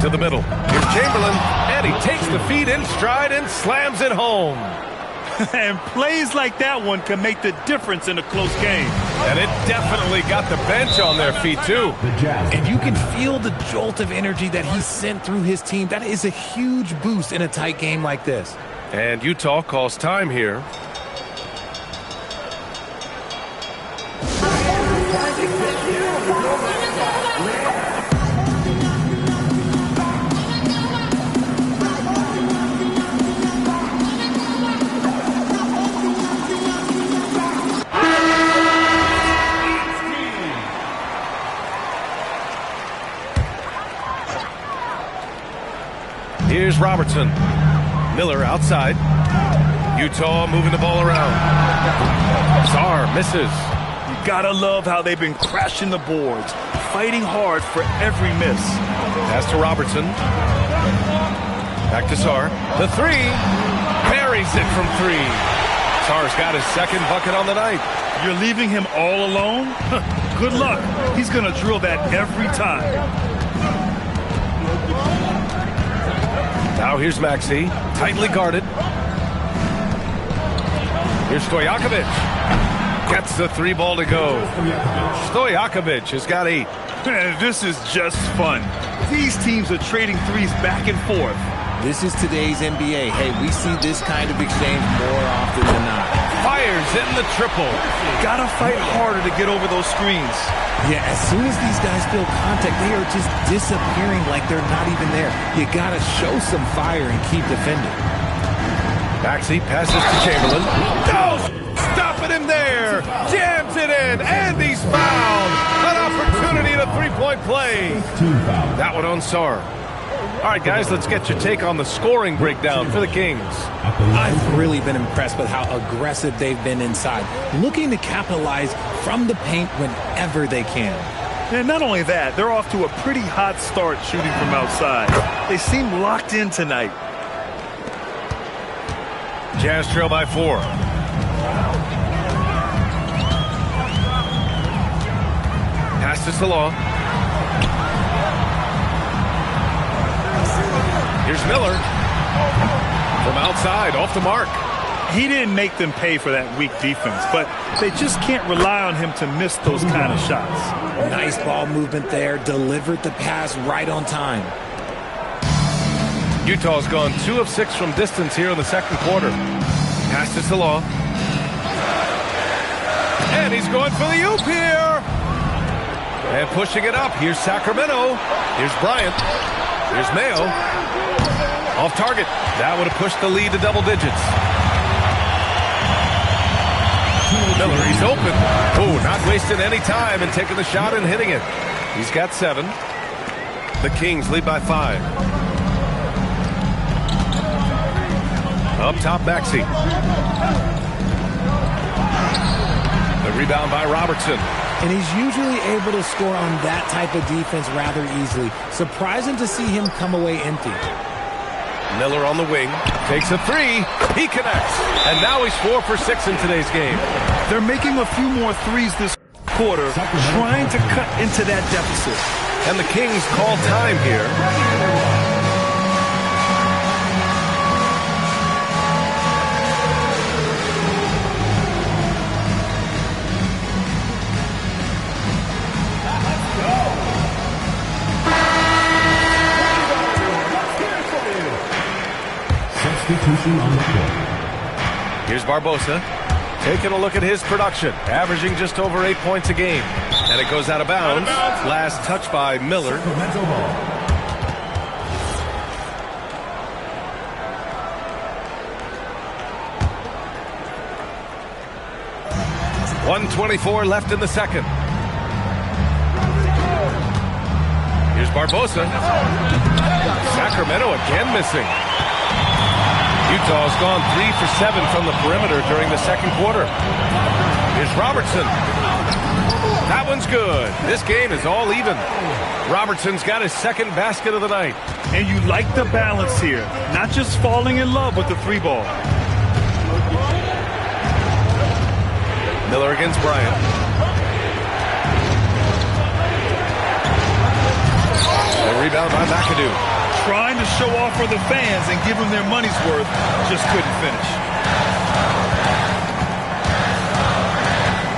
To the middle. Here's Chamberlain, and he takes the feed in stride and slams it home. And plays like that one can make the difference in a close game. And it definitely got the bench on their feet, too. And you can feel the jolt of energy that he sent through his team. That is a huge boost in a tight game like this. And Utah calls time here. Here's Robertson. Miller outside. Utah moving the ball around. Sarr misses. You gotta love how they've been crashing the boards, fighting hard for every miss. Pass to Robertson. Back to Sarr. The 3. Buries it from 3. Sarr's got his second bucket on the night. You're leaving him all alone? Good luck. He's gonna drill that every time. Now here's Maxey, tightly guarded. Here's Stojakovic. Gets the 3 ball to go. Stojakovic has got 8. This is just fun. These teams are trading threes back and forth. This is today's NBA. Hey, we see this kind of exchange more often than not. Fires in the triple. Gotta fight harder to get over those screens. Yeah, as soon as these guys feel contact, they are just disappearing like they're not even there. You gotta show some fire and keep defending. Maxey passes to Chamberlain. No! Stopping him there! Jams it in, and he's fouled! An opportunity to three-point play. That one on Sarr. All right, guys, let's get your take on the scoring breakdown for the Kings. I've really been impressed with how aggressive they've been inside, looking to capitalize from the paint whenever they can. And not only that, they're off to a pretty hot start shooting from outside. They seem locked in tonight. Jazz trail by 4. Pass to Salah. Here's Miller from outside, off the mark. He didn't make them pay for that weak defense, but they just can't rely on him to miss those kind of shots. Nice ball movement there, delivered the pass right on time. Utah's gone 2 of 6 from distance here in the second quarter. Pass to Salah. And he's going for the oop here. And pushing it up. Here's Sacramento. Here's Bryant. Here's Mayo. Off target. That would have pushed the lead to double digits. Miller, he's open. Oh, not wasting any time and taking the shot and hitting it. He's got 7. The Kings lead by 5. Up top, Maxey. The rebound by Robertson. And he's usually able to score on that type of defense rather easily. Surprising to see him come away empty. Miller on the wing, takes a 3, he connects, and now he's 4 for 6 in today's game. They're making a few more threes this quarter, trying to cut into that deficit. And the Kings call time here. Here's Barbosa, taking a look at his production, averaging just over 8 points a game. And it goes out of bounds. Last touch by Miller. .124 left in the second. Here's Barbosa. Sacramento again missing. Utah's gone 3 for 7 from the perimeter during the second quarter. Here's Robertson. That one's good. This game is all even. Robertson's got his second basket of the night. And you like the balance here, not just falling in love with the 3 ball. Miller against Bryant. The rebound by McAdoo. Trying to show off for the fans and give them their money's worth, just couldn't finish.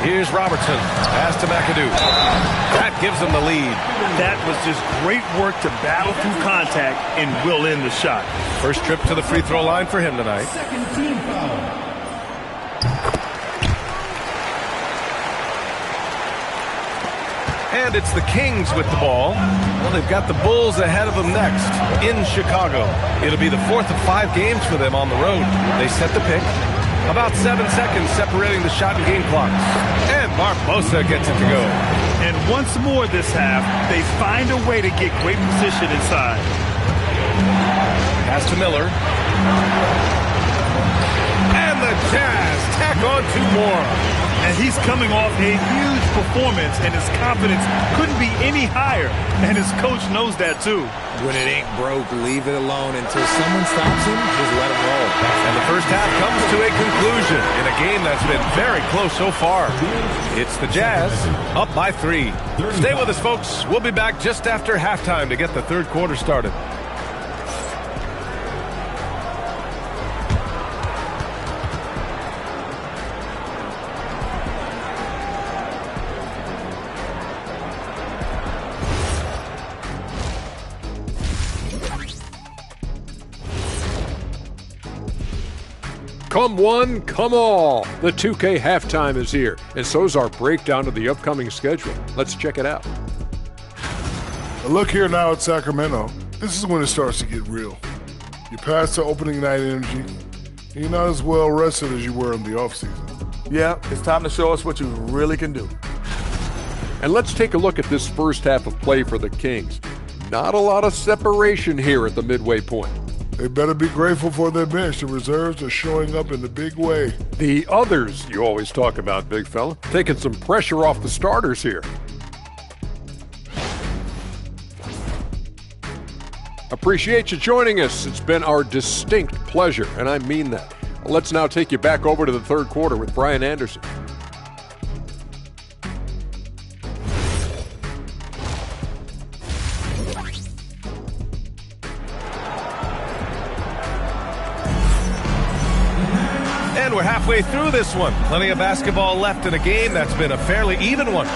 Here's Robertson. Pass to McAdoo. That gives them the lead. That was just great work to battle through contact and will end the shot. First trip to the free throw line for him tonight. Second team foul. And it's the Kings with the ball. Well, they've got the Bulls ahead of them next in Chicago. It'll be the 4th of 5 games for them on the road. They set the pick. About 7 seconds separating the shot and game clocks. And Barbosa gets it to go. And once more this half, they find a way to get great position inside. Pass to Miller. And the Jazz tack on 2 more. And he's coming off a huge performance, and his confidence couldn't be any higher. And his coach knows that, too. When it ain't broke, leave it alone until someone stops him, just let him roll. And the first half comes to a conclusion in a game that's been very close so far. It's the Jazz up by 3. Stay with us, folks. We'll be back just after halftime to get the third quarter started. Come one, come all. The 2K halftime is here, and so's our breakdown of the upcoming schedule. Let's check it out. A look here now at Sacramento. This is when it starts to get real. You pass the opening night energy, and you're not as well rested as you were in the offseason. Yeah, it's time to show us what you really can do. And let's take a look at this first half of play for the Kings. Not a lot of separation here at the midway point. They better be grateful for their bench. The reserves are showing up in the big way. The others you always talk about, big fella. Taking some pressure off the starters here. Appreciate you joining us. It's been our distinct pleasure, and I mean that. Let's now take you back over to the third quarter with Brian Anderson. And we're halfway through this one. Plenty of basketball left in a game that's been a fairly even one.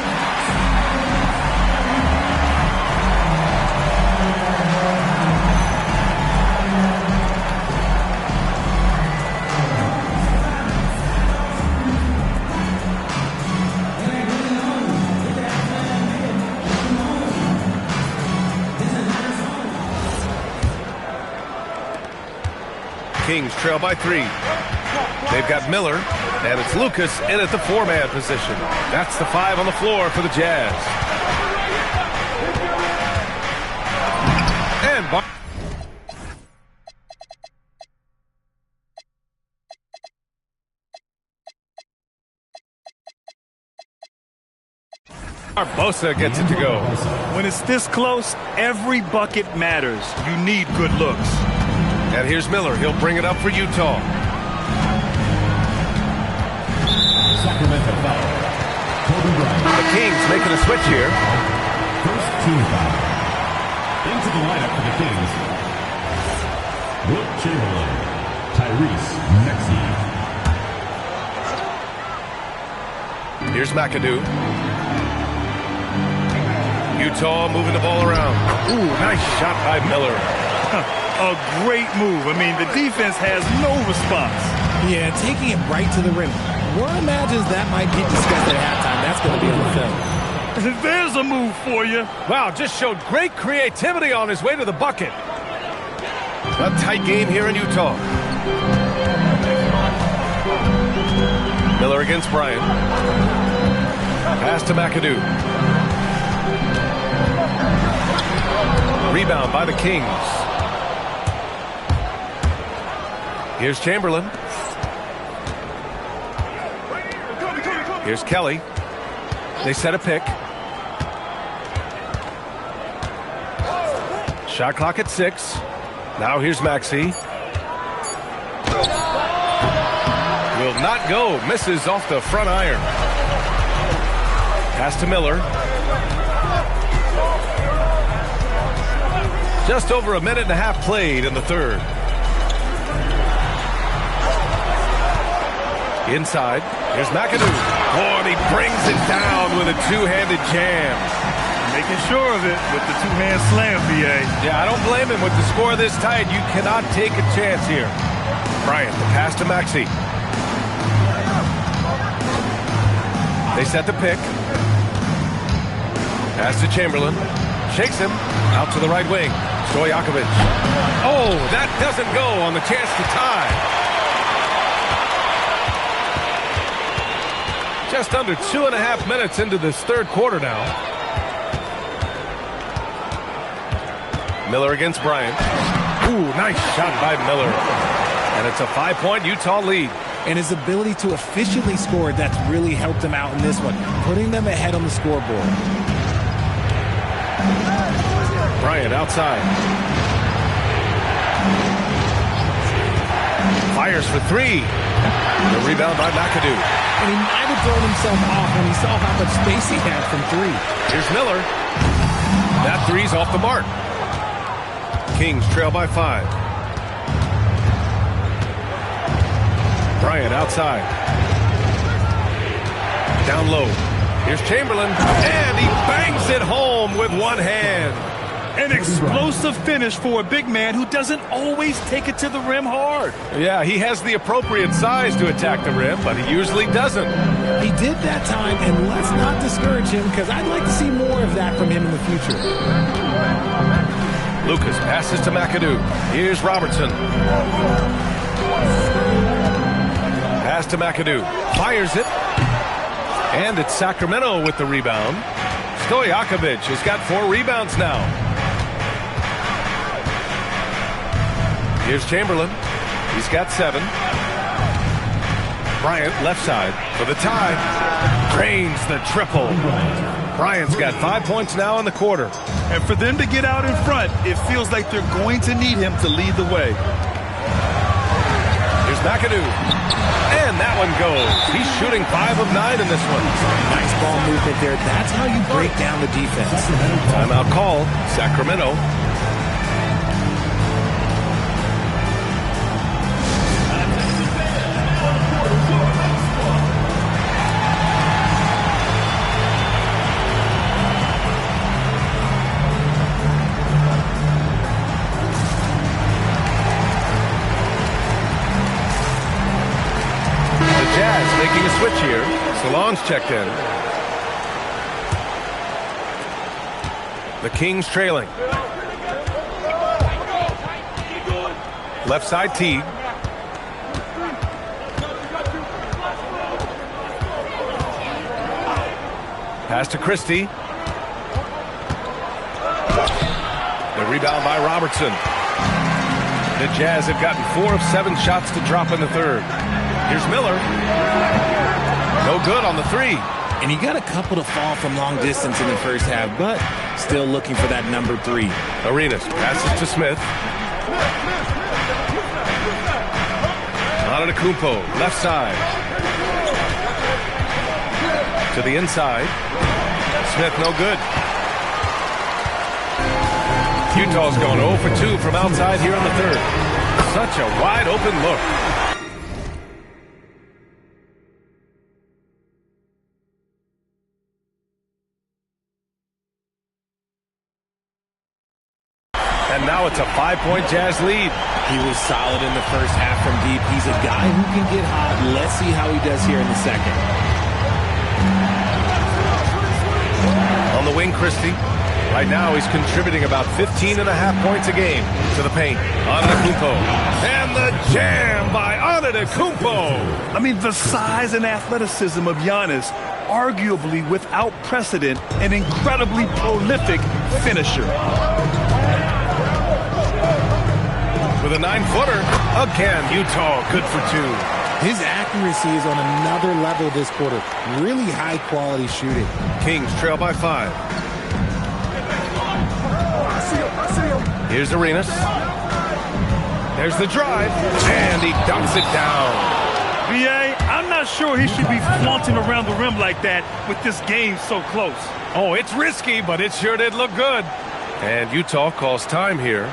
Kings trail by 3. They've got Miller, and it's Lucas in at the 4-man position. That's the 5 on the floor for the Jazz. And Barbosa gets it to go. When it's this close, every bucket matters. You need good looks. And here's Miller. He'll bring it up for Utah. Sacramento foul. The Kings making a switch here. First team foul. Into the lineup for the Kings. Wilt Chamberlain. Tyrese Maxey. Here's McAdoo. Utah moving the ball around. Ooh, nice shot by Miller. A great move. I mean, the defense has no response. Yeah, taking it right to the rim. One imagines that might get discussed at halftime. That's going to be on the film. There's a move for you. Wow, just showed great creativity on his way to the bucket. A tight game here in Utah. Miller against Bryant. Pass to McAdoo. Rebound by the Kings. Here's Chamberlain. Here's Kelly. They set a pick. Shot clock at 6. Now here's Maxey. Will not go. Misses off the front iron. Pass to Miller. Just over a minute and a half played in the third. Inside. Here's McAdoo. Oh, and he brings it down with a two-handed jam. Making sure of it with the two-hand slam, BA. Yeah, I don't blame him. With the score this tight, you cannot take a chance here. Bryant, the pass to Maxey. They set the pick. Pass to Chamberlain. Shakes him. Out to the right wing. Stojakovic. Oh, that doesn't go on the chance to tie. Just under 2.5 minutes into this third quarter now. Miller against Bryant. Ooh, nice shot by Miller. And it's a 5-point Utah lead. And his ability to efficiently score, that's really helped him out in this one, putting them ahead on the scoreboard. Bryant outside. Fires for 3. The rebound by McAdoo. And he might have thrown himself off when he saw how much space he had from 3. Here's Miller. That 3's off the mark. Kings trail by 5. Bryant outside. Down low. Here's Chamberlain. And he bangs it home with one hand. An explosive finish for a big man who doesn't always take it to the rim hard. Yeah, he has the appropriate size to attack the rim, but he usually doesn't. He did that time, and let's not discourage him because I'd like to see more of that from him in the future. Lucas passes to McAdoo. Here's Robertson. Pass to McAdoo. Fires it. And it's Sacramento with the rebound. Stojakovic has got 4 rebounds now. Here's Chamberlain. He's got 7. Bryant left side for the tie. Drains the triple. Bryant's got 5 points now in the quarter. And for them to get out in front, it feels like they're going to need him to lead the way. Here's McAdoo. And that one goes. He's shooting 5 of 9 in this one. Nice ball movement there. That's how you break down the defense. Timeout call. Sacramento. Making a switch here. Salon's checked in. The Kings trailing. Left side Teague. Pass to Christie. The rebound by Robertson. The Jazz have gotten 4 of 7 shots to drop in the third. Here's Miller. No good on the 3. And he got a couple to fall from long distance in the first half, but still looking for that number 3. Arenas passes to Smith. Antetokounmpo, left side. To the inside. Smith, no good. Utah's going 0 for 2 from outside here on the third. Such a wide open look. And now it's a 5-point Jazz lead. He was solid in the first half from deep. He's a guy who can get hot. Let's see how he does here in the second. On the wing, Christie. Right now, he's contributing about 15.5 points a game to the paint. Antetokounmpo. And the jam by Antetokounmpo. I mean, the size and athleticism of Giannis, arguably without precedent, an incredibly prolific finisher. With a 9-footer, again, Utah good for 2. His accuracy is on another level this quarter. Really high-quality shooting. Kings trail by 5. Here's Arenas. There's the drive, and he dunks it down. B.A., I'm not sure he should be flaunting around the rim like that with this game so close. Oh, it's risky, but it sure did look good. And Utah calls time here.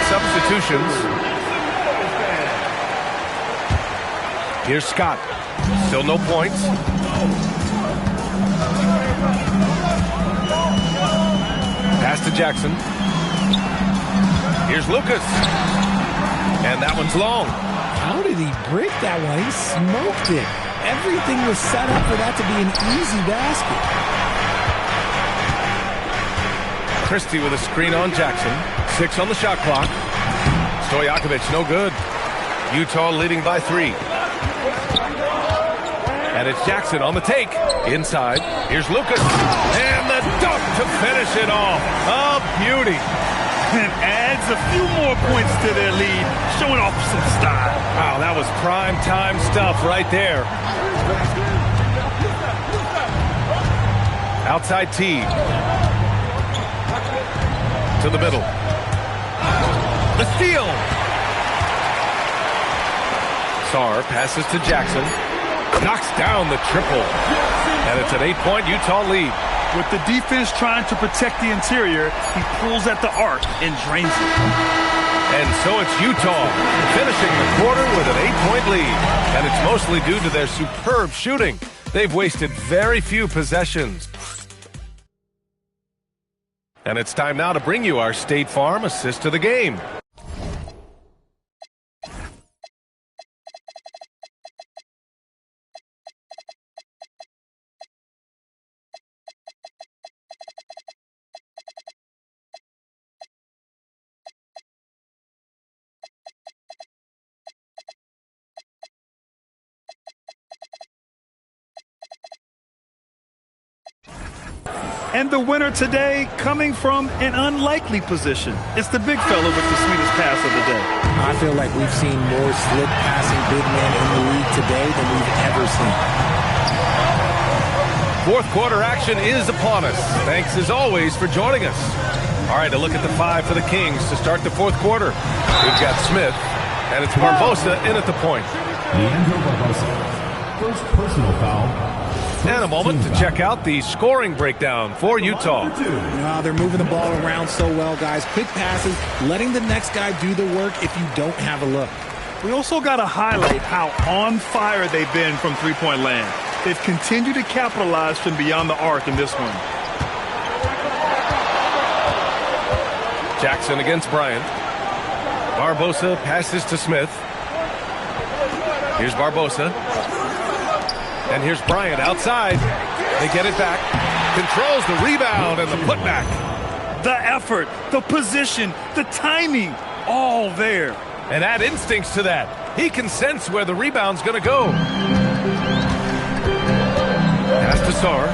Substitutions. Here's Scott. Still no points. Pass to Jackson. Here's Lucas. And that one's long. How did he break that one? He smoked it. Everything was set up for that to be an easy basket. Christie with a screen on Jackson. 6 on the shot clock. Stojakovic, no good. Utah leading by 3. And it's Jackson on the take. Inside. Here's Lucas. And the dunk to finish it off. A beauty. And adds a few more points to their lead, showing off some style. Wow, that was prime time stuff right there. Outside Teague. To the middle. The steal. Sarr passes to Jackson. Knocks down the triple. And it's an 8-point Utah lead. With the defense trying to protect the interior, he pulls at the arc and drains it. And so it's Utah finishing the quarter with an 8-point lead. And it's mostly due to their superb shooting. They've wasted very few possessions. And it's time now to bring you our State Farm assist to the game. And the winner today coming from an unlikely position. It's the big fella with the sweetest pass of the day. I feel like we've seen more slick passing big men in the league today than we've ever seen. Fourth quarter action is upon us. Thanks as always for joining us. All right, a look at the 5 for the Kings to start the fourth quarter. We've got Smith, and it's Barbosa in at the point. Leandro Barbosa. First personal foul. And a moment to check out the scoring breakdown for Utah. They're moving the ball around so well, guys. Quick passes, letting the next guy do the work if you don't have a look. We also got to highlight how on fire they've been from three-point land. They've continued to capitalize from beyond the arc in this one. Jackson against Bryant. Barbosa passes to Smith. Here's Barbosa. And here's Bryant outside. They get it back. Controls the rebound and the putback. The effort, the position, the timing, all there. And add instincts to that. He can sense where the rebound's going to go. Pass to Sarr.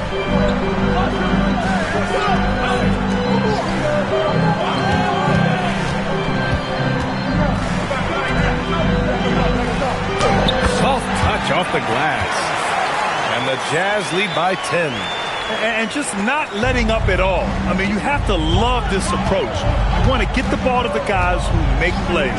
Soft touch off the glass. And the Jazz lead by 10. And just not letting up at all. I mean, you have to love this approach. You want to get the ball to the guys who make plays.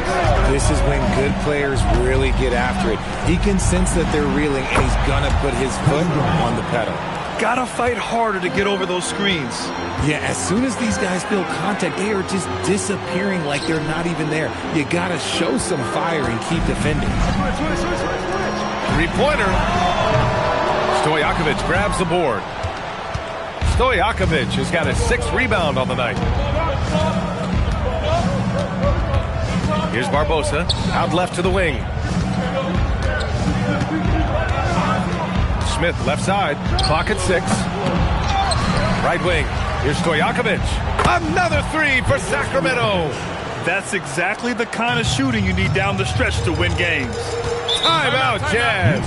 This is when good players really get after it. He can sense that they're reeling, and he's going to put his foot on the pedal. Got to fight harder to get over those screens. Yeah, as soon as these guys feel contact, they are just disappearing like they're not even there. You got to show some fire and keep defending. Three-pointer. Stojakovic grabs the board. Stojakovic has got a 6th rebound on the night. Here's Barbosa, out left to the wing. Smith, left side, clock at 6. Right wing, here's Stojakovic. Another 3 for Sacramento. That's exactly the kind of shooting you need down the stretch to win games. Timeout, Jazz.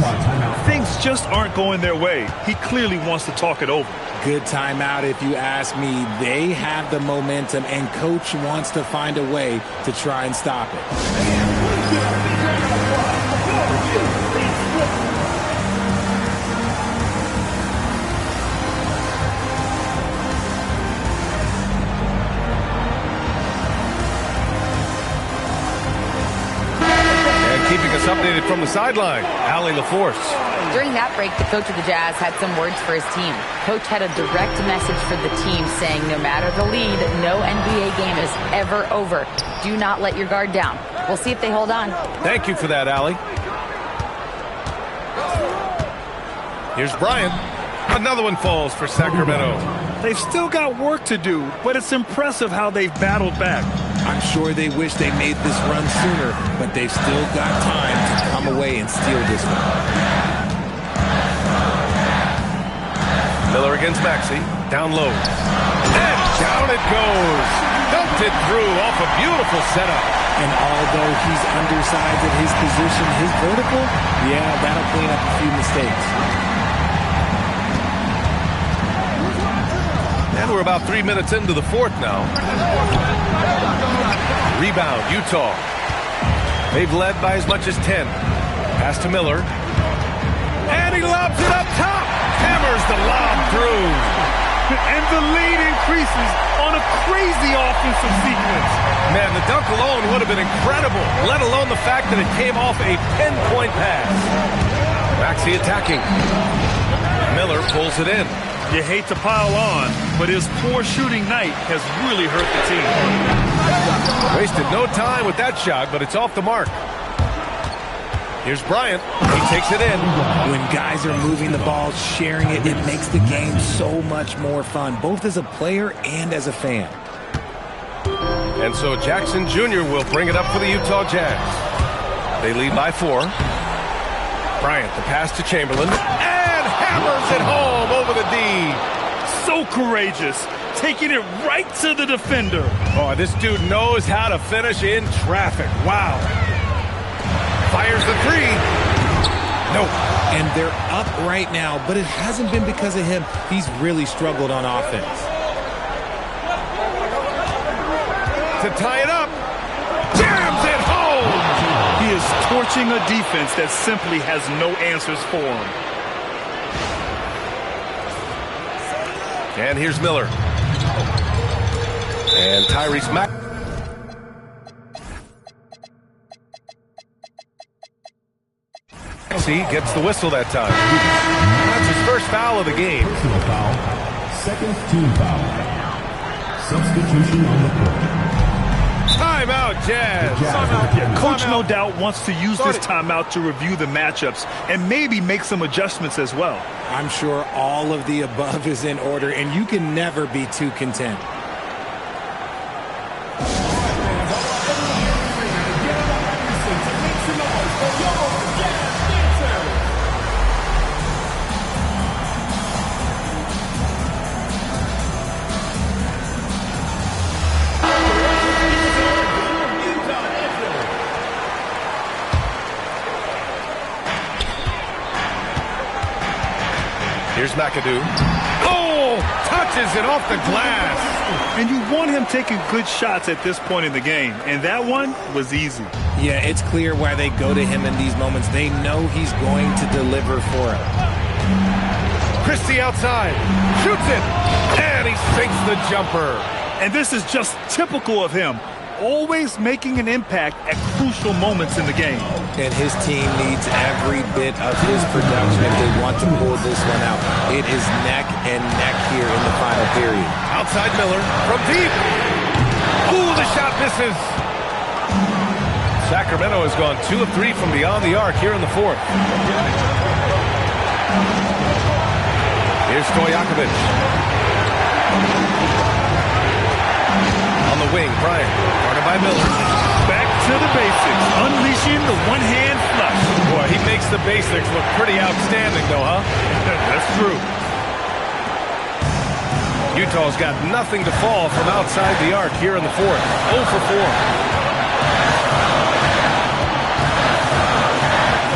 Things just aren't going their way. He clearly wants to talk it over. Good timeout if you ask me. They have the momentum, and Coach wants to find a way to try and stop it. Keeping us updated from the sideline, Allie LaForce. During that break, the coach of the Jazz had some words for his team. Coach had a direct message for the team saying no matter the lead, no NBA game is ever over. Do not let your guard down. We'll see if they hold on. Thank you for that, Allie. Here's Bryant. Another one falls for Sacramento. They've still got work to do, but it's impressive how they've battled back. I'm sure they wish they made this run sooner, but they've still got time to come away and steal this one. Miller against Maxey, down low. And down it goes. Dumped it through off a beautiful setup. And although he's undersized at his position, his vertical, yeah, that'll clean up a few mistakes. And we're about 3 minutes into the fourth now. Rebound, Utah. They've led by as much as 10. Pass to Miller. And he lobs it up top. Hammers the lob through. And the lead increases on a crazy offensive sequence. Man, the dunk alone would have been incredible, let alone the fact that it came off a pinpoint pass. Maxey attacking. Miller pulls it in. You hate to pile on, but his poor shooting night has really hurt the team. Wasted no time with that shot, but it's off the mark. Here's Bryant. He takes it in. When guys are moving the ball, sharing it, it makes the game so much more fun, both as a player and as a fan. And so Jackson Jr. will bring it up for the Utah Jazz. They lead by 4. Bryant, the pass to Chamberlain. And hammers it home over the D. So courageous, taking it right to the defender. Oh, this dude knows how to finish in traffic. Wow. Fires the 3. No. And they're up right now, but it hasn't been because of him. He's really struggled on offense. To tie it up. Jams it home. He is torching a defense that simply has no answers for him. And here's Miller. And Tyrese Maxey. Gets the whistle that time. That's his first foul of the game. Personal foul. Second team foul. Substitution on the court. Timeout, Jazz. Yeah, Coach no doubt wants to use this timeout to review the matchups and maybe make some adjustments as well. I'm sure all of the above is in order, and you can never be too content. Here's McAdoo. Oh, touches it off the glass. And you want him taking good shots at this point in the game, and that one was easy. Yeah, it's clear why they go to him in these moments. They know he's going to deliver for him. Christie outside, shoots it, and he sinks the jumper. And this is just typical of him, always making an impact at crucial moments in the game. And his team needs every bit of his production if they want to pull this one out. It is neck and neck here in the final period. Outside Miller from deep. Ooh, the shot misses. Sacramento has gone 2 of 3 from beyond the arc here in the 4th. Here's Stojakovic. On the wing, Bryant, guarded by Miller. Back to the basics, unleashing the one-hand flush. Boy, he makes the basics look pretty outstanding, though, huh? That's true. Utah's got nothing to fall from outside the arc here in the 4th. 0 for 4.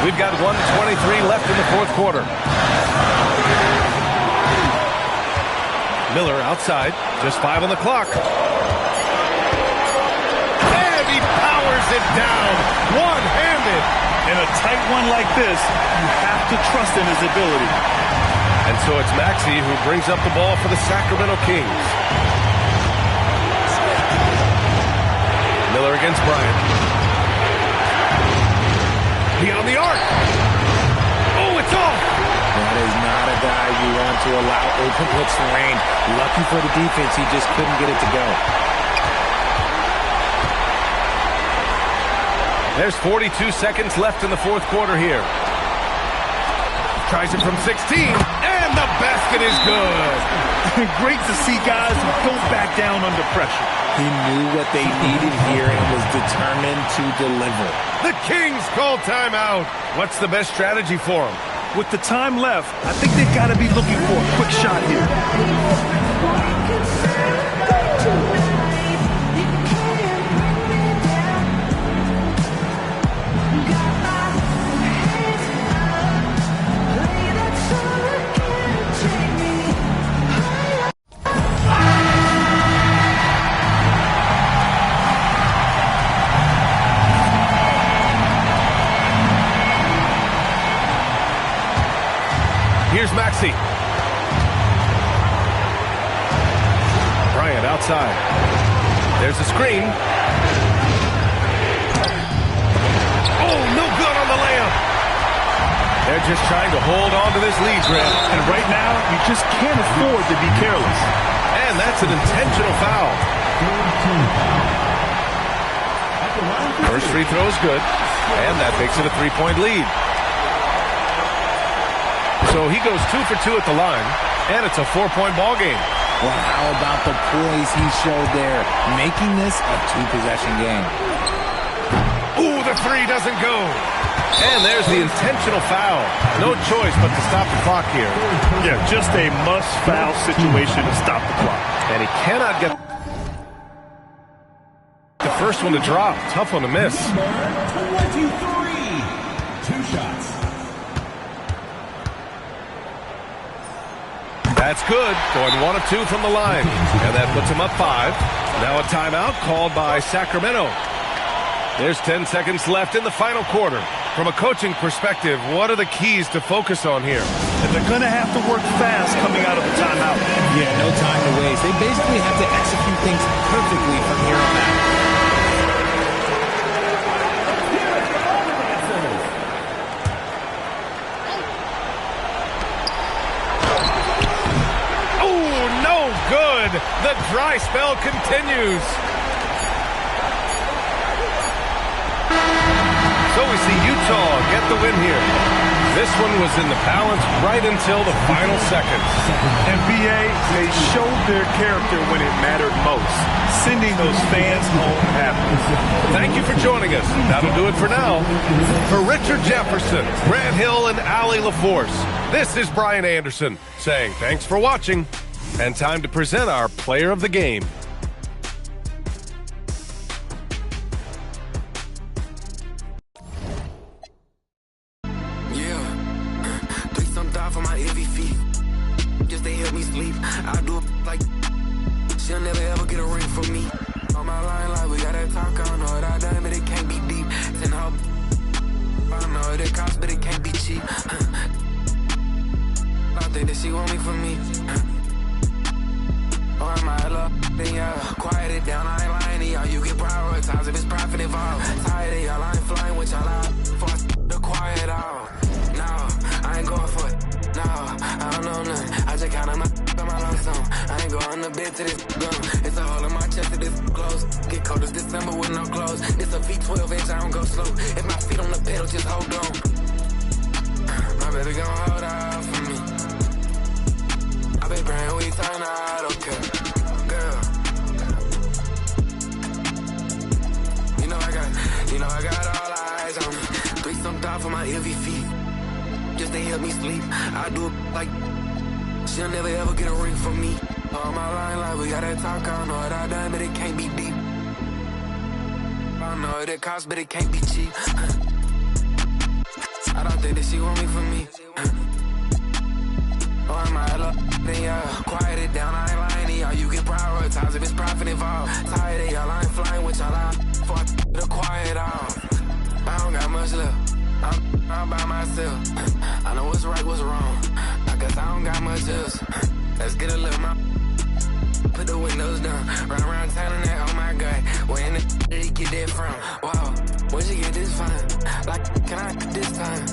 We've got 1:23 left in the 4th quarter. Miller outside, just 5 on the clock. He powers it down, one-handed. In a tight one like this, you have to trust in his ability. And so it's Maxey who brings up the ball for the Sacramento Kings. Miller against Bryant. Beyond the arc. Oh, it's off. That is not a guy you want to allow open looks to rain. Lucky for the defense, he just couldn't get it to go. There's 42 seconds left in the 4th quarter here. Tries it from 16, and the basket is good. Great to see guys who don't back down under pressure. He knew what they needed here and was determined to deliver. The Kings call timeout. What's the best strategy for them? With the time left, I think they've got to be looking for a quick shot here. Here's Maxey. outside. There's a screen. Oh, no good on the layup. They're just trying to hold on to this lead, Grant. And right now, you just can't afford to be careless. And that's an intentional foul. First free throw is good, and that makes it a 3-point lead. So he goes 2 for 2 at the line, and it's a 4-point ball game. Well, how about the poise he showed there, making this a 2-possession game. Ooh, the three doesn't go. And there's the intentional foul. No choice but to stop the clock here. Yeah, just a must-foul situation to stop the clock. And he cannot get the first one to drop. Tough one to miss. 23, 2 shots. That's good. Going 1 of 2 from the line. And that puts him up 5. Now a timeout called by Sacramento. There's 10 seconds left in the final quarter. From a coaching perspective, what are the keys to focus on here? And they're going to have to work fast coming out of the timeout. Yeah, no time to waste. They basically have to execute things perfectly from here on out. Oh, no good. The dry spell continues. So we see Utah get the win here. This one was in the balance right until the final seconds. NBA, they showed their character when it mattered most, sending those fans home happy. Thank you for joining us. That'll do it for now. For Richard Jefferson, Grant Hill, and Allie LaForce, this is Brian Anderson saying thanks for watching, and time to present our player of the game. For my heavy feet, just they help me sleep. I do it like she'll never ever get a ring from me. On my line, like we gotta talk. I don't know what I done, but it can't be deep. Then I know what it costs, but it can't be cheap. I think that she want me for me. Oh, am I love? Then yeah, quiet it down. I ain't lying to y'all. You get prioritized if it's profit involved. Tired of y'all, I ain't flying with y'all out. For the quiet out. No, I ain't going for it. No, I don't know nothing. I just count on my lump sum. I ain't going to bed to this gun. It's a hole in my chest to this close. Get cold as December with no clothes. This a V12 inch, I don't go slow. If my feet on the pedal, just hold on. My baby gon' hold out for me. I been praying we turn out okay. Girl, you know I got all eyes on me. 3-some thought for my heavy feet. Just to help me sleep. I do it like she'll never ever get a ring from me. On my line, like we gotta talk. I don't know what I done, but it can't be deep. I don't know what it costs, but it can't be cheap. I don't think that she want me for me. Oh, am I love? Then yeah, quiet it down. I ain't lying to y'all. You get prioritized if it's profit involved. Tired of y'all, I ain't flying with y'all out. For the quiet out. I don't got much left. I'm by myself. I know what's right, what's wrong. I guess I don't got much else. Let's get a little more. Put the windows down. Run around town and that, oh my God. Where in the did he get that from? Wow, where'd you get this from? Like, can I get this time?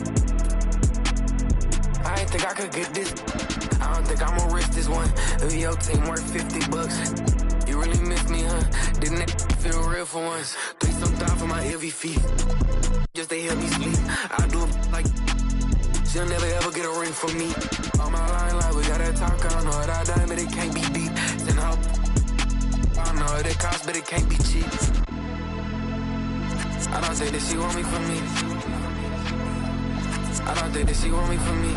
I ain't think I could get this. I don't think I'm gonna risk this one. If your team worth $50. You really miss me, huh? Didn't it feel real for once? 3-some thought for my heavy feet. Just they help me sleep. I do it like she'll never ever get a ring from me. On my line, like we gotta talk. I don't know what I done, but it can't be deep. Then I don't know what it costs, but it can't be cheap. I don't think that she want me for me. I don't think that she want me for me.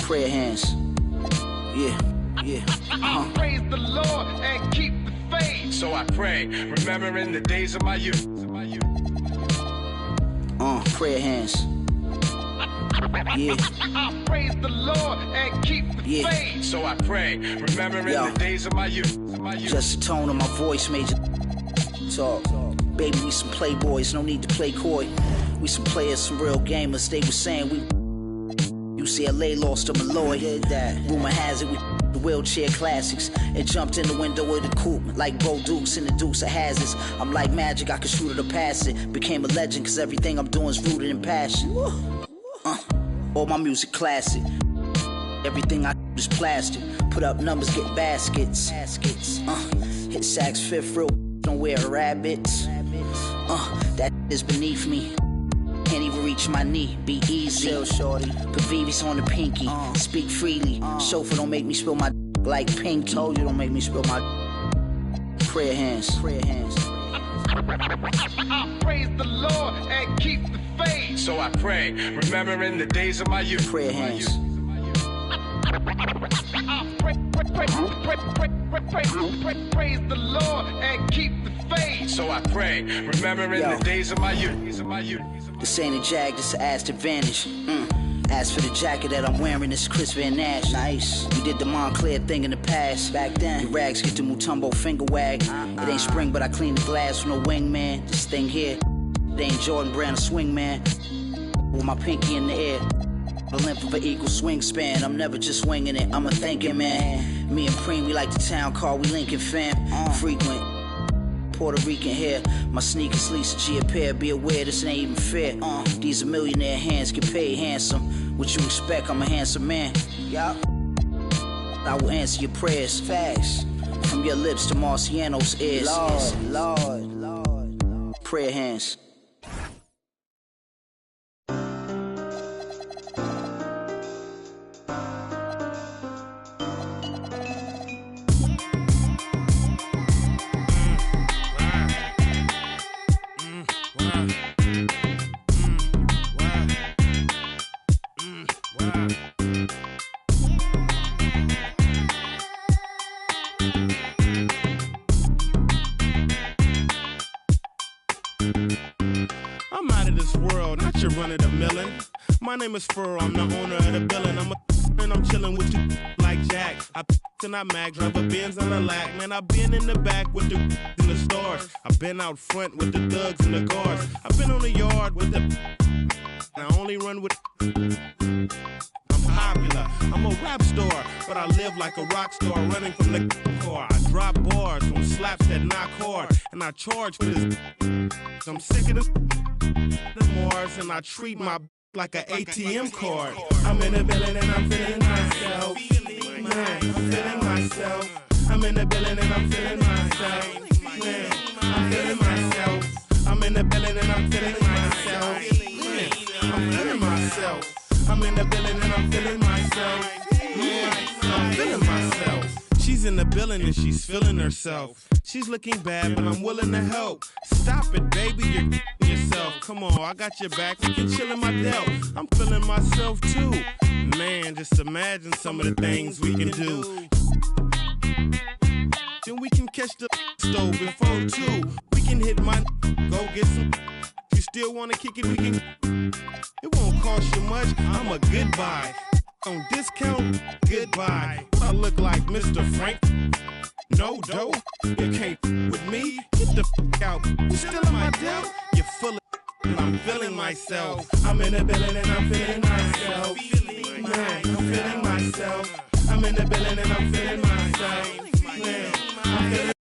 Prayer hands. Yeah. I praise the Lord and keep the faith. So I pray, remembering the days of my youth. Prayer hands. Yeah. I praise the Lord and keep the faith. So I pray, remembering the days of my youth. Just the tone of my voice made you talk. Baby, we some playboys, no need to play coy. We some players, some real gamers. They was saying we UCLA lost to Malloy. Rumor has it we the wheelchair classics and jumped in the window of the coupe like Bo Dukes in the Dukes of Hazards. I'm like magic, I can shoot it or pass it. Became a legend cause everything I'm doing is rooted in passion. All my music classic. Everything I is plastic. Put up numbers, get baskets. Hit sacks, fifth real, don't wear rabbits. That is beneath me. Can't even reach my knee, be easy. Shorty. Put VVs on the pinky, speak freely. Chauffeur, don't make me spill my like Pinky. Told you, don't make me spill my prayer hands. Prayer hands. I praise the Lord and keep the faith. So I pray, remembering the days of my youth. Prayer hands. Praise the Lord and keep the faith. So I pray, remembering the days of my youth. This ain't a Jag, this a Aston Advantage. As for the jacket that I'm wearing, it's Chris Van Nash. Nice. We did the Montclair thing in the past. Back then, the rags get the Mutombo finger wag. It ain't spring, but I clean the glass with no wingman. This thing here, it ain't Jordan Brand, a swing man. With my pinky in the air. The length of an equal swing span. I'm never just winging it, I'm a thinking man. Me and Preem, we like the town car, we Lincoln fam. Frequent Puerto Rican hair. My sneakers Lisa G a pair. Be aware this ain't even fair. These are millionaire hands, get paid handsome. What you expect, I'm a handsome man. Yup. I will answer your prayers fast. From your lips to Marciano's ears. Lord. Prayer hands. I'm out of this world, not your run of the millin'. My name is Furrow, I'm the owner of the billin'. And I'm chillin' with you like Jack. I and I mag, drive a Benz on a lack. Man, I been in the back with the in the stores. I been out front with the thugs and the guards. I been on the yard with the I only run with I'm popular, I'm a rap star, but I live like a rock star running from the car. I drop bars on slaps that knock hard, and I charge for this. I'm sick of the Mars, and I treat my like an ATM card. I'm in the building and I'm feeling myself. Man, I'm feeling myself. I'm in the building and I'm feeling myself. Man, I'm feeling myself. I'm in the building and I'm feeling myself. Man, I'm feeling myself. I'm in the building and I'm feeling myself. Yeah, I'm feeling myself. She's in the building and she's feeling herself. She's looking bad, but I'm willing to help. Stop it, baby, you're yourself. Come on, I got your back. We can chill in my delt. I'm feeling myself too. Man, just imagine some of the things we can do. Then we can catch the stove before 2. We can hit my go get some. If you still wanna kick it, we can. It won't cost you much. I'm a good buy. On discount, goodbye. I look like Mr. Frank. No dough, you can't with me. Get the out. You still in my doubt? You're full of and I'm feeling myself. I'm in the building and I'm feeling myself. Man, I'm feeling myself. I'm in the building and I'm feeling myself. Man, I'm feeling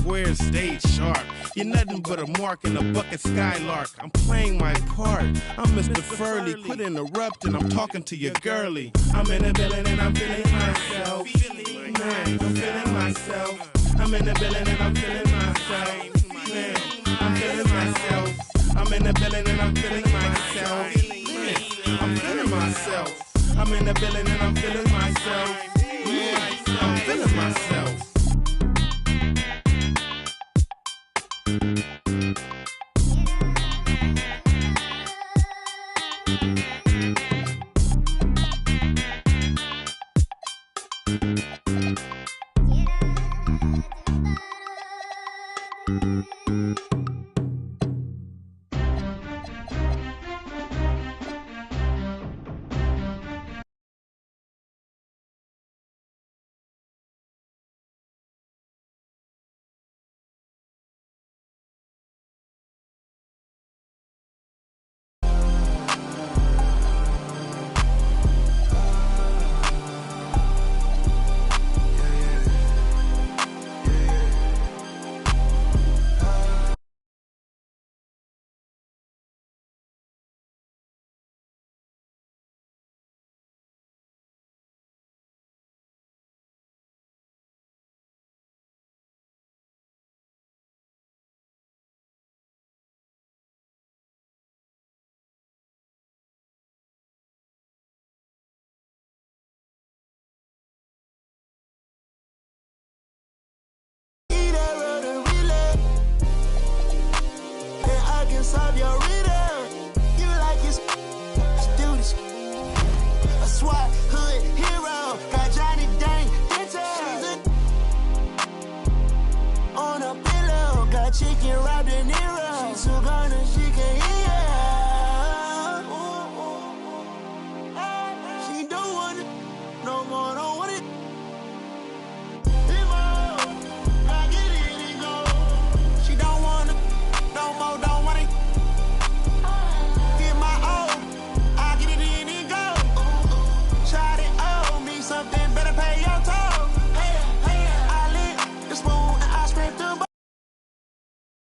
square, stayed sharp. You're nothing but a mark in a bucket skylark. I'm playing my part. I'm Mr. Furley. Quit interrupting. I'm talking to your girlie. I'm in the building and I'm feeling myself. Man, I'm feeling myself. I'm in the building and I'm feeling myself. Man, I'm feeling myself. I'm in the building and I'm feeling myself. Man, I'm feeling myself. I'm in the building and I'm feeling myself. Yeah, I'm feeling myself. Solve your riddle. You like his do this. A SWAT hood hero. Got Johnny Dang Dental. On a pillow. Got chicken wrapped in Nero. She's so gonna she can hear. She don't want it no more.